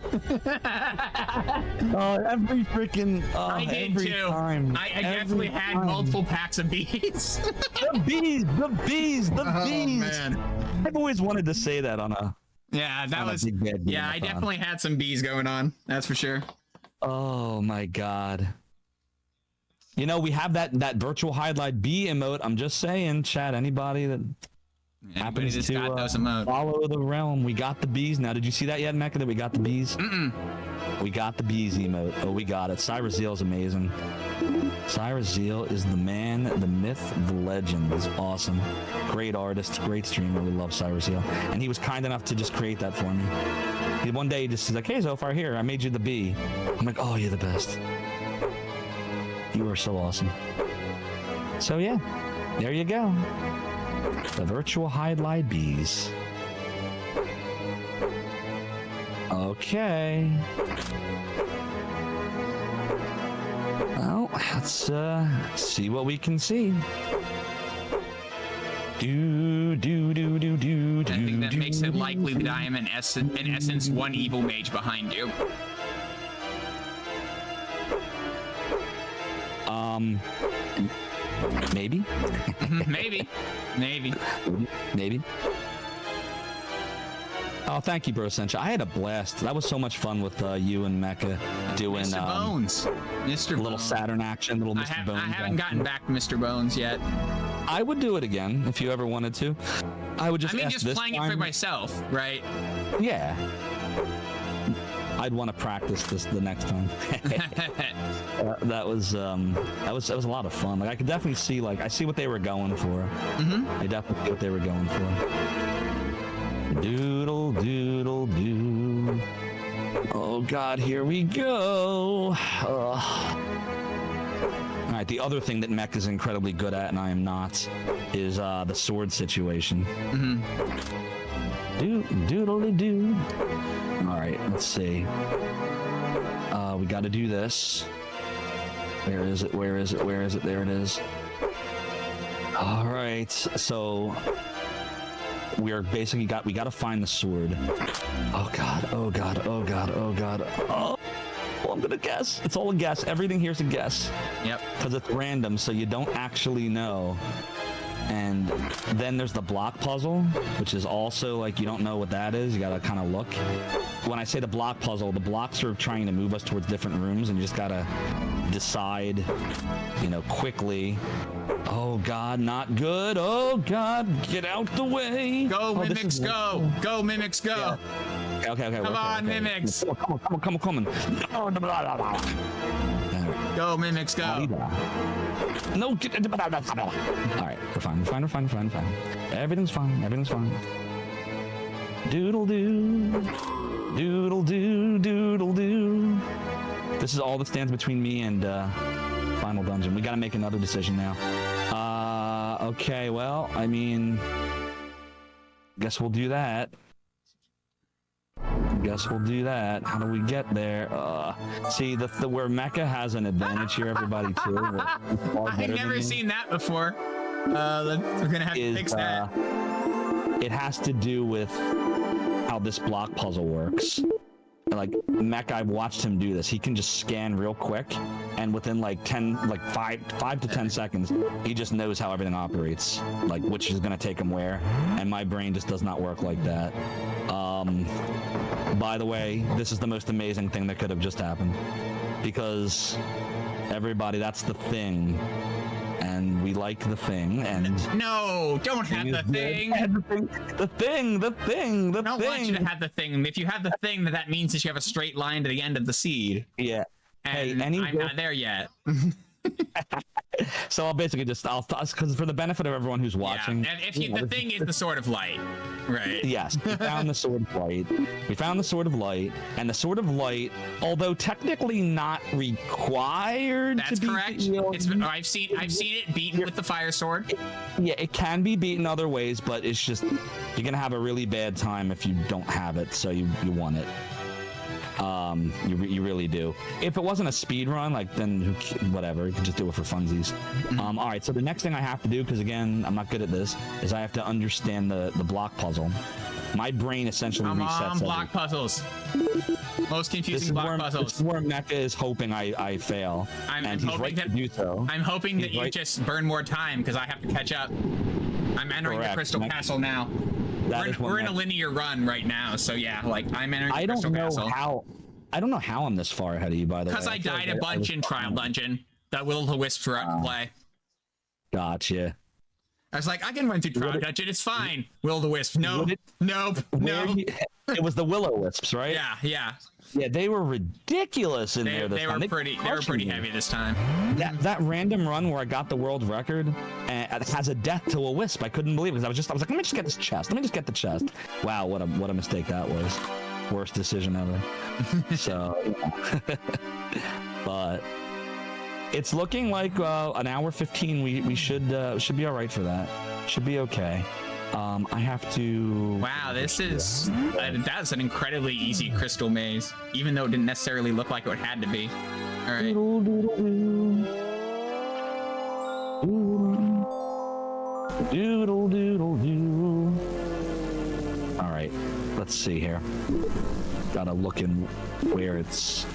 Oh, every freaking. I did every too. Time. I definitely had multiple packs of bees. The bees. Oh, man. I've always wanted to say that on a. Yeah, that was. I Game-A-Thon. Definitely had some bees going on. That's for sure. Oh my God. You know, we have that virtual Hydlide bee emote. I'm just saying, chat, anybody that happens to follow the realm, we got the bees now. Did you see that yet, Mecha, that we got the bees? We got the bees emote. Oh, we got it. Cyrus Zeal is amazing. Cyrus Zeal is the man, the myth, the legend. He's awesome. Great artist, great streamer. We love Cyrus Zeal. And he was kind enough to just create that for me. One day he just says like, hey, Zophar, here, I made you the bee. I'm like, oh, you're the best. You are so awesome. So yeah, there you go. The virtual Hydlide bees. Okay. Well, let's see what we can see. I think that makes it likely that I am in essence one evil mage behind you. Maybe. Maybe. Oh, thank you, Bro Sencha. I had a blast. That was so much fun with you and Mecha doing Mr. Bones. Mr. Little Bones. Saturn action, little Mr. Bones. I haven't gotten back to Mr. Bones yet. I would do it again if you ever wanted to. I would just. I mean, just playing it for myself, right? Yeah. I'd want to practice this the next time. That was a lot of fun. Like I could definitely see, like I see what they were going for. I definitely see what they were going for. Doodle doodle doo. Oh God, here we go. All right, the other thing that Mech is incredibly good at, and I am not, is the sword situation. Doodle doo. All right, let's see. We got to do this. Where is it? There it is. All right, so we are basically we got to find the sword. Oh God. Oh, I'm gonna guess. It's all a guess. Everything here's a guess. Yep. Because it's random, so you don't actually know. And then there's the block puzzle, which is also like you don't know what that is. You gotta kind of look. When I say the block puzzle, the blocks are trying to move us towards different rooms, and you just gotta decide, quickly. Oh God, not good. Oh God, get out the way. Go, Mimics, go. Go, Mimics, go. Yeah. Okay. Come on, Mimics. Come on. Go, Mimics, go. No, all right, we're fine. Everything's fine. Doodle doo. This is all that stands between me and final dungeon. We gotta make another decision now. Okay, well, I mean, guess we'll do that. How do we get there? See, where Mecha has an advantage here, everybody, too. I've never seen that before. We're gonna have to fix that. It has to do with how this block puzzle works. like Mech, I've watched him do this. He can just scan real quick, and within like 5 to 10 seconds, he just knows how everything operates, like which is gonna take him where. And my brain just does not work like that. By the way, this is the most amazing thing that could have just happened, because everybody, that's the thing. And we like the thing, and no, don't have the thing. The thing. I don't want you to have the thing. If you have the thing, then that means that you have a straight line to the end of the seed. Yeah. And I'm not there yet. So I'll basically because for the benefit of everyone who's watching. Yeah. And the thing is the Sword of Light, right? Yes, we found the Sword of Light. We found the Sword of Light, and the Sword of Light, although technically not required That's to be correct. I've seen it beaten with the Fire Sword. It can be beaten other ways, but it's just you're gonna have a really bad time if you don't have it. So you want it. You really do. If it wasn't a speed run, like then whatever, you can just do it for funsies. All right, so the next thing I have to do, because again I'm not good at this, is I have to understand the block puzzle. My brain essentially resets. Block puzzles. Most confusing block puzzles. This is where Mecha is hoping I fail, and he's right to do so. I'm hoping that you just burn more time because I have to catch up. I'm entering the Crystal Castle now. We're in a linear run right now, so yeah, like I'm entering the Crystal Castle. I don't know how I'm this far ahead of you, by the way. Because I died a bunch in Trial Dungeon. That Will-O-the-Wisps were out to play. Gotcha. I was like, I can run through Trial Dungeon, it's fine. Will-O-the-Wisp, nope. It was the Will-O-Wisps, right? Yeah. Yeah, they were ridiculous in there this time. They were pretty heavy this time. That random run where I got the world record and it has a death to a wisp. I couldn't believe it because I was like, let me just get this chest. Let me just get the chest. Wow, what a mistake that was. Worst decision ever. So, but it's looking like an hour 15. We should be all right for that. Should be okay. I have to. Wow, that's an incredibly easy crystal maze, even though it didn't necessarily look like it had to be. All right. Doodle. All right, let's see here. Gotta look in where it's.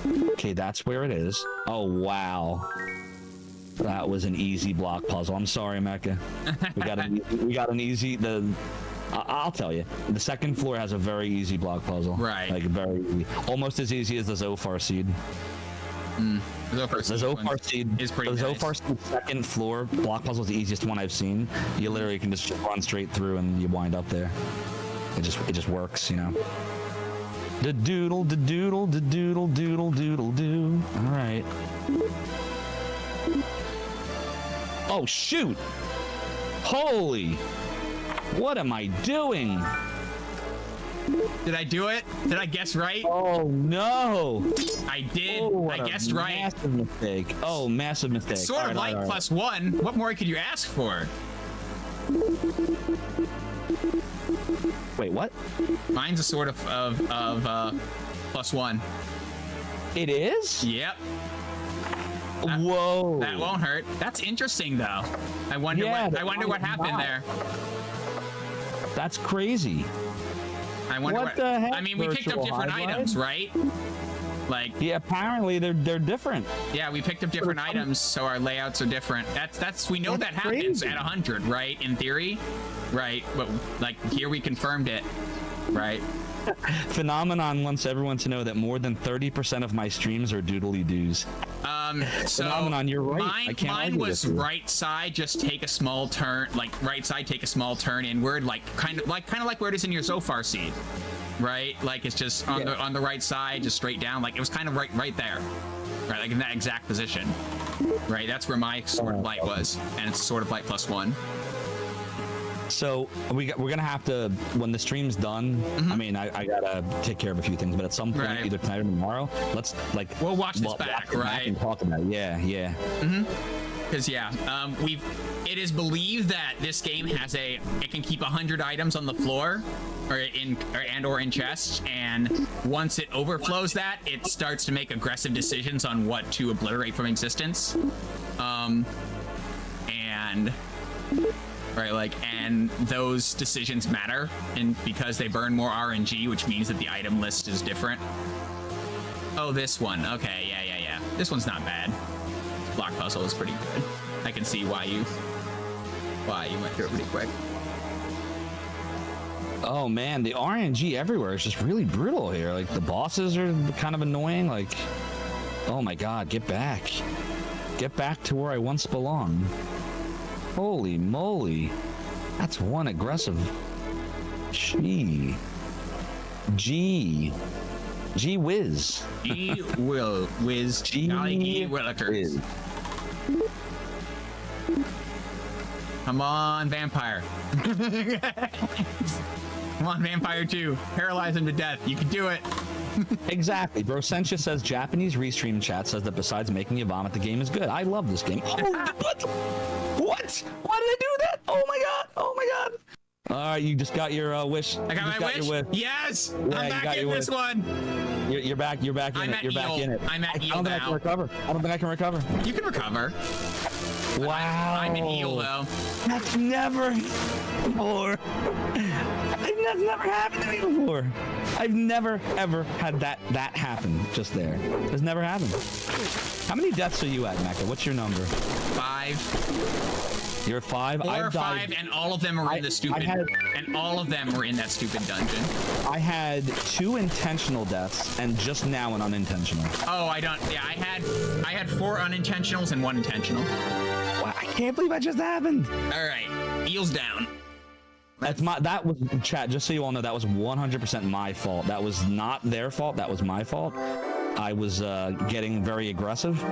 Okay, that's where it is. Oh wow. That was an easy block puzzle. I'm sorry, Mecha. We got an easy. I'll tell you. The second floor has a very easy block puzzle. Right. Like almost as easy as the Zophar seed. The Zophar seed is pretty nice. Zophar seed second floor block puzzle is the easiest one I've seen. You literally can just run straight through and you wind up there. It just works, you know. The doodle, the doodle, the doodle, doodle, doodle, doo. All right. Oh, shoot! Holy! What am I doing? Did I do it? Did I guess right? Oh, no! I did. Oh, I guessed right. Massive mistake. Oh, massive mistake. Sword of Light plus 1. What more could you ask for? Wait, what? Mine's a sword of plus 1. It is? Yep. Whoa. That won't hurt. That's interesting, though. I wonder what happened there. That's crazy. I wonder what the heck? I mean, we picked up different items, right? Like, yeah, apparently they're different. Yeah, we picked up different items, so our layouts are different. We know that happens at 100, right? In theory, right? But like here we confirmed it, right? Phenomenon wants everyone to know that more than 30% of my streams are doodly doos. So Phenomenon, you're right. Mine was right side, just take a small turn, like right side, take a small turn inward, like kind of like where it is in your Zophar seed, right? Like it's just on the right side, just straight down. Like it was kind of right there, right? Like in that exact position, right? That's where my Sword of Light was, and it's Sword of Light plus 1. So we're gonna have to, when the stream's done. I mean, I gotta take care of a few things, but at some point, either tonight or tomorrow, let's we'll watch this back, right? And talk about it. Yeah. Because it is believed that this game it can keep 100 items on the floor, or in chests, and once it overflows that, it starts to make aggressive decisions on what to obliterate from existence, and right? Like, and those decisions matter, and because they burn more RNG, which means that the item list is different. Oh, this one. Okay, yeah. This one's not bad. Block puzzle is pretty good. I can see why you went through it pretty quick. Oh man, the RNG everywhere is just really brutal here. Like the bosses are kind of annoying. Like, oh my god, get back to where I once belonged. Holy moly, that's one aggressive. Gee whiz. Whiz. Gee whiz. Come on, vampire. Come on, Vampire 2. Paralyze him to death. You can do it. Exactly. Brosentia says Japanese restream chat says that besides making you vomit, the game is good. I love this game. Oh, what? Why did I do that? Oh my god. All right, you just got your wish. I got my wish. Yes, yeah, I'm back in this one. You're back in it. You're back in it. I'm at I eel don't think now. I can recover. I don't think I can recover. You can recover. Wow. I'm an eel though. That's never before. That's never happened to me before. I've never ever had that happen just there. It's never happened. How many deaths are you at, Mecha? What's your number? 5. You're 5. I've died. 5, and all of them are in the stupid. And all of them were in that stupid dungeon. I had 2 intentional deaths and just now an unintentional. Oh, I don't. Yeah, I had 4 unintentionals and 1 intentional. Wow, I can't believe that just happened. All right, eels down. That was chat. Just so you all know, that was 100% my fault. That was not their fault. That was my fault. I was getting very aggressive.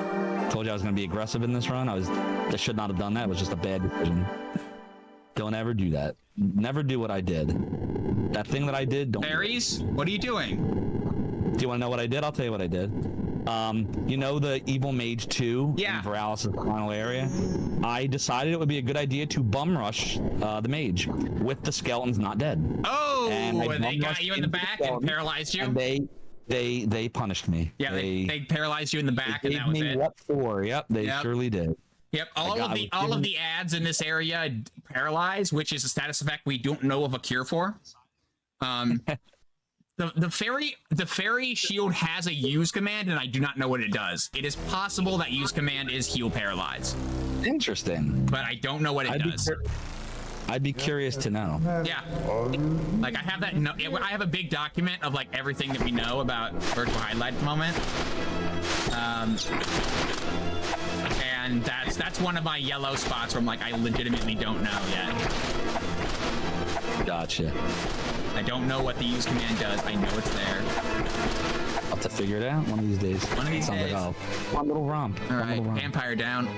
Told you I was going to be aggressive in this run. I should not have done that. It was just a bad decision. Don't ever do that. Never do what I did. That thing that I did. Don't. Berries? What are you doing? Do you want to know what I did? I'll tell you what I did. You know the Evil Mage 2 in Veralis' final area? I decided it would be a good idea to bum rush the mage with the skeletons not dead. Oh, and they got you in the back and paralyzed you? And they punished me. Yeah, they paralyzed you in the back, and that was it. They gave me what for? Yep, they surely did. Yep, all of the ads in this area paralyze, which is a status effect we don't know of a cure for. The fairy shield has a use command, and I do not know what it does. It is possible that use command is heal paralyze. Interesting. But I don't know what it does. I'd be curious to know. Yeah. Like I have that. I have a big document of like everything that we know about virtual Hydlide at the moment. And that's one of my yellow spots where I'm like I legitimately don't know yet. Gotcha. I don't know what the use command does. I know it's there. I'll have to figure it out one of these days. One of these days. Like, one little romp. All right, vampire down.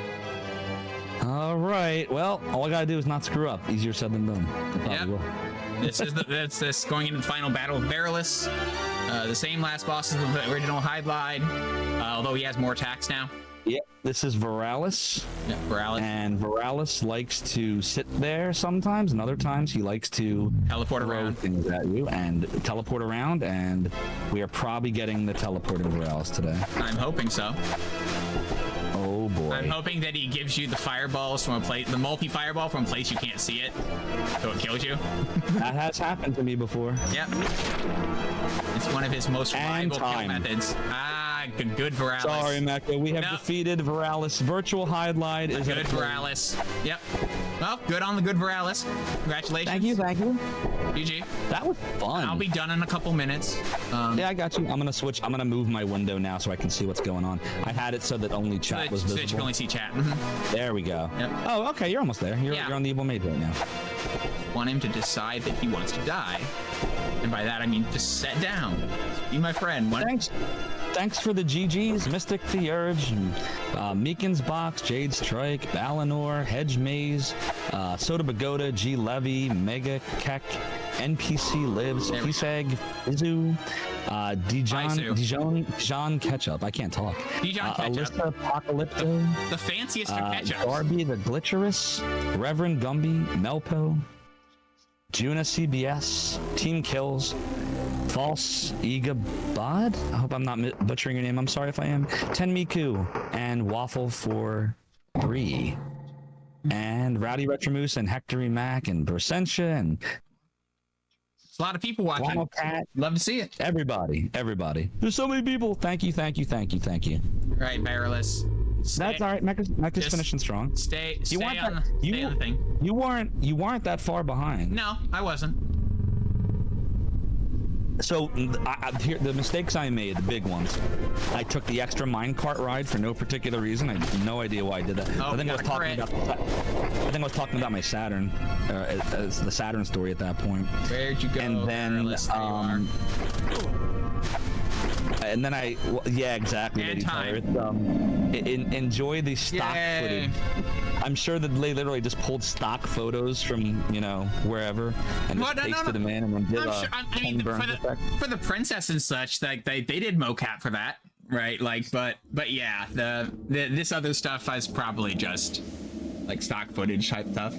All right. Well, all I gotta do is not screw up. Easier said than done. Yep. This is this going into the final battle with Veralis. The same last boss as the original Hydlide, although he has more attacks now. Yep. This is Veralis. Yeah, Veralis. And Veralis likes to sit there sometimes, and other times he likes to teleport around things at you and teleport around. And we are probably getting the teleporting Veralis today. I'm hoping so. Oh boy. I'm hoping that he gives you the fireballs from a place, the multi-fireball from a place you can't see it, so it kills you. That has happened to me before. Yep. It's one of his most reliable kill methods. Good Veralis. Sorry, Mecha. We have defeated Veralis. Virtual Hydlide is good Veralis. Yep. Well, good on the good Veralis. Congratulations. Thank you. GG. That was fun. I'll be done in a couple minutes. Yeah, I got you. I'm gonna switch. I'm gonna move my window now so I can see what's going on. I had it so that only chat was visible. So that you can only see chat. There we go. Yep. Oh, okay. You're almost there. You're on the Evil Mage right now. Want him to decide that he wants to die, and by that I mean just sit down. Be my friend. Thanks for the GGs, Mystic the Urge, Meekin's Box, Jade Strike, Balinor, Hedge Maze, Soda Bagoda, G Levy, Mega Keck, NPC Lives, Piseg, Izu, Dijon Ketchup. I can't talk. Dijon Ketchup. Alyssa Apocalypto. The fanciest of ketchup. Darby the Glitcherous, Reverend Gumby, Melpo, Juna CBS, Team Kills, False Igabad. I hope I'm not butchering your name. I'm sorry if I am. Tenmiku and Waffle for 3. and Rowdy Retromoose and Hectory Mac and Bersentia and It's a lot of people watching. Guano Cat. Love to see it. Everybody. There's so many people. Thank you. All right, Barreless. That's all right. Mecca's finishing strong. Stay on the thing. You weren't that far behind. No, I wasn't. So here, the mistakes I made, the big ones. I took the extra minecart ride for no particular reason. I have no idea why I did that. Oh, I think I was talking about my Saturn, it's the Saturn story at that point. Where'd you go? And then, yeah, exactly. And time. Enjoy the stock footage. I'm sure that they literally just pulled stock photos from wherever and just pasted them in and then did for the princess and such. Like they did mocap for that, right? Like, but yeah, this other stuff is probably just like stock footage type stuff.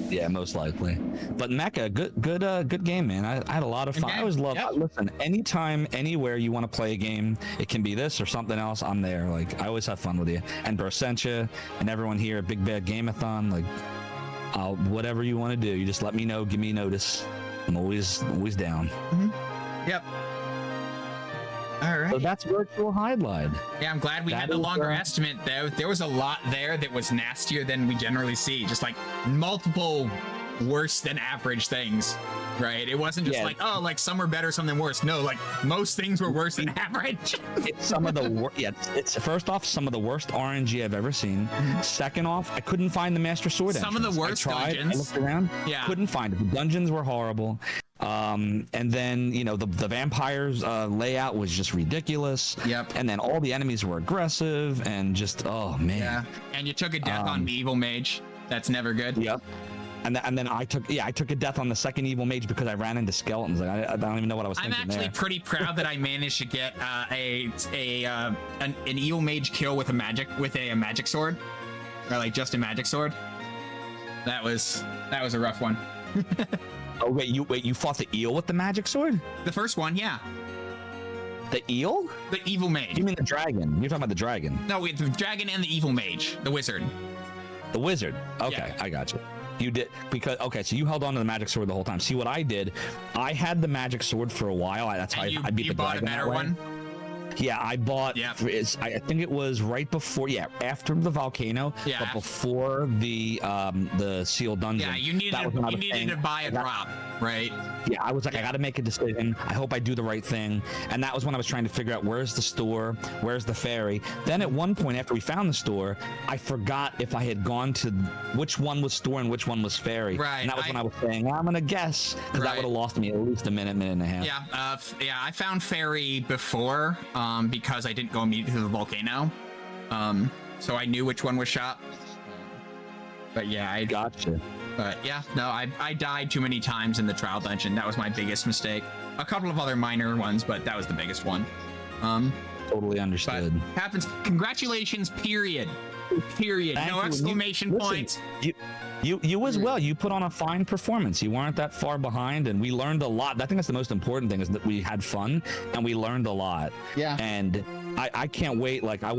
Yeah, most likely. But Mecha, good game, man. I had a lot of fun. I always love. Listen, anytime, anywhere you want to play a game, it can be this or something else. I'm there. Like I always have fun with you. And Bersentia and everyone here at Big Bad Game-A-Thon. Like, whatever you want to do, you just let me know. Give me notice. I'm always down. Mm-hmm. Yep. All right. So that's virtual Hydlide. Yeah, I'm glad we had the longer estimate, though. There was a lot there that was nastier than we generally see. Just like multiple worse than average things, right? It wasn't just like, oh, like some were better, something worse. No, like most things were worse than average. It's some of the worst. Yeah, it's first off some of the worst RNG I've ever seen. Second off, I couldn't find the Master Sword. Some of the worst dungeons. I looked around. Yeah, couldn't find it. The dungeons were horrible. And then the vampires layout was just ridiculous. Yep. And then all the enemies were aggressive and just oh man. Yeah. And you took a death on the evil mage. That's never good. Yep. And then I took a death on the second evil mage because I ran into skeletons. Like I don't even know what I was thinking. I'm actually pretty proud that I managed to get an evil mage kill with a magic sword, or like just a magic sword. That was a rough one. Oh wait, you fought the eel with the magic sword? The first one, yeah. The eel? The evil mage. You mean the dragon? You're talking about the dragon? No, the dragon and the evil mage, the wizard. The wizard. Okay, yeah. I got you. You did so you held on to the magic sword the whole time. See what I did? I had the magic sword for a while. That's how I beat the dragon. You bought a better one? Yeah, I bought. Yeah. I think it was right before. Yeah, after the volcano. Yeah. But before the sealed dungeon. Yeah, you needed to buy a drop, right? Yeah, I was like, I got to make a decision. I hope I do the right thing. And that was when I was trying to figure out where's the store, where's the ferry. Then at one point after we found the store, I forgot if I had gone to which one was store and which one was ferry. Right. And that was when I was saying, I'm gonna guess, because that would have lost me at least a minute and a half. Yeah. I found ferry before. Because I didn't go immediately to the volcano. So I knew which one was shop. But yeah, I gotcha. But yeah, no, I died too many times in the trial dungeon. That was my biggest mistake. A couple of other minor ones, but that was the biggest one. Totally understood. Happens. Congratulations, period. No exclamation points. You as well. You put on a fine performance. You weren't that far behind, and we learned a lot. I think that's the most important thing, is that we had fun and we learned a lot. Yeah. And I can't wait. Like I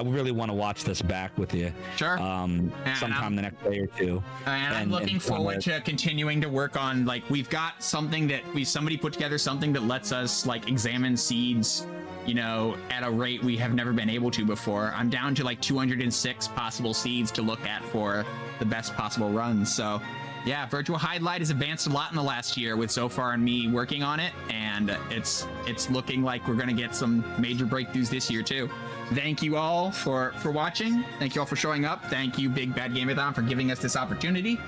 really want to watch this back with you. Sure. Sometime the next day or two. And I'm looking forward to continuing to work on, like, we've got something that somebody put together something that lets us like examine seeds, at a rate we have never been able to before. I'm down to like 206 possible seeds to look at for the best possible runs. So yeah, Virtual Hydlide has advanced a lot in the last year with Zophar and me working on it, and it's looking like we're gonna get some major breakthroughs this year too. Thank you all for watching. Thank you all for showing up. Thank you, Big Bad Game-A-Thon, for giving us this opportunity.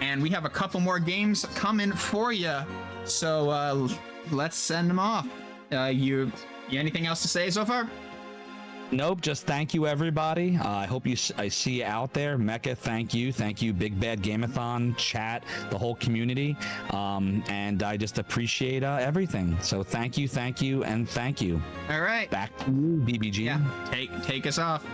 And we have a couple more games coming for you, so let's send them off. You anything else to say so far? Nope, just thank you, everybody. I hope I see you out there. Mecha, thank you, Big Bad Game-A-Thon, chat, the whole community, and I just appreciate everything. So thank you, and thank you. All right, back to you, BBG. Yeah, take us off.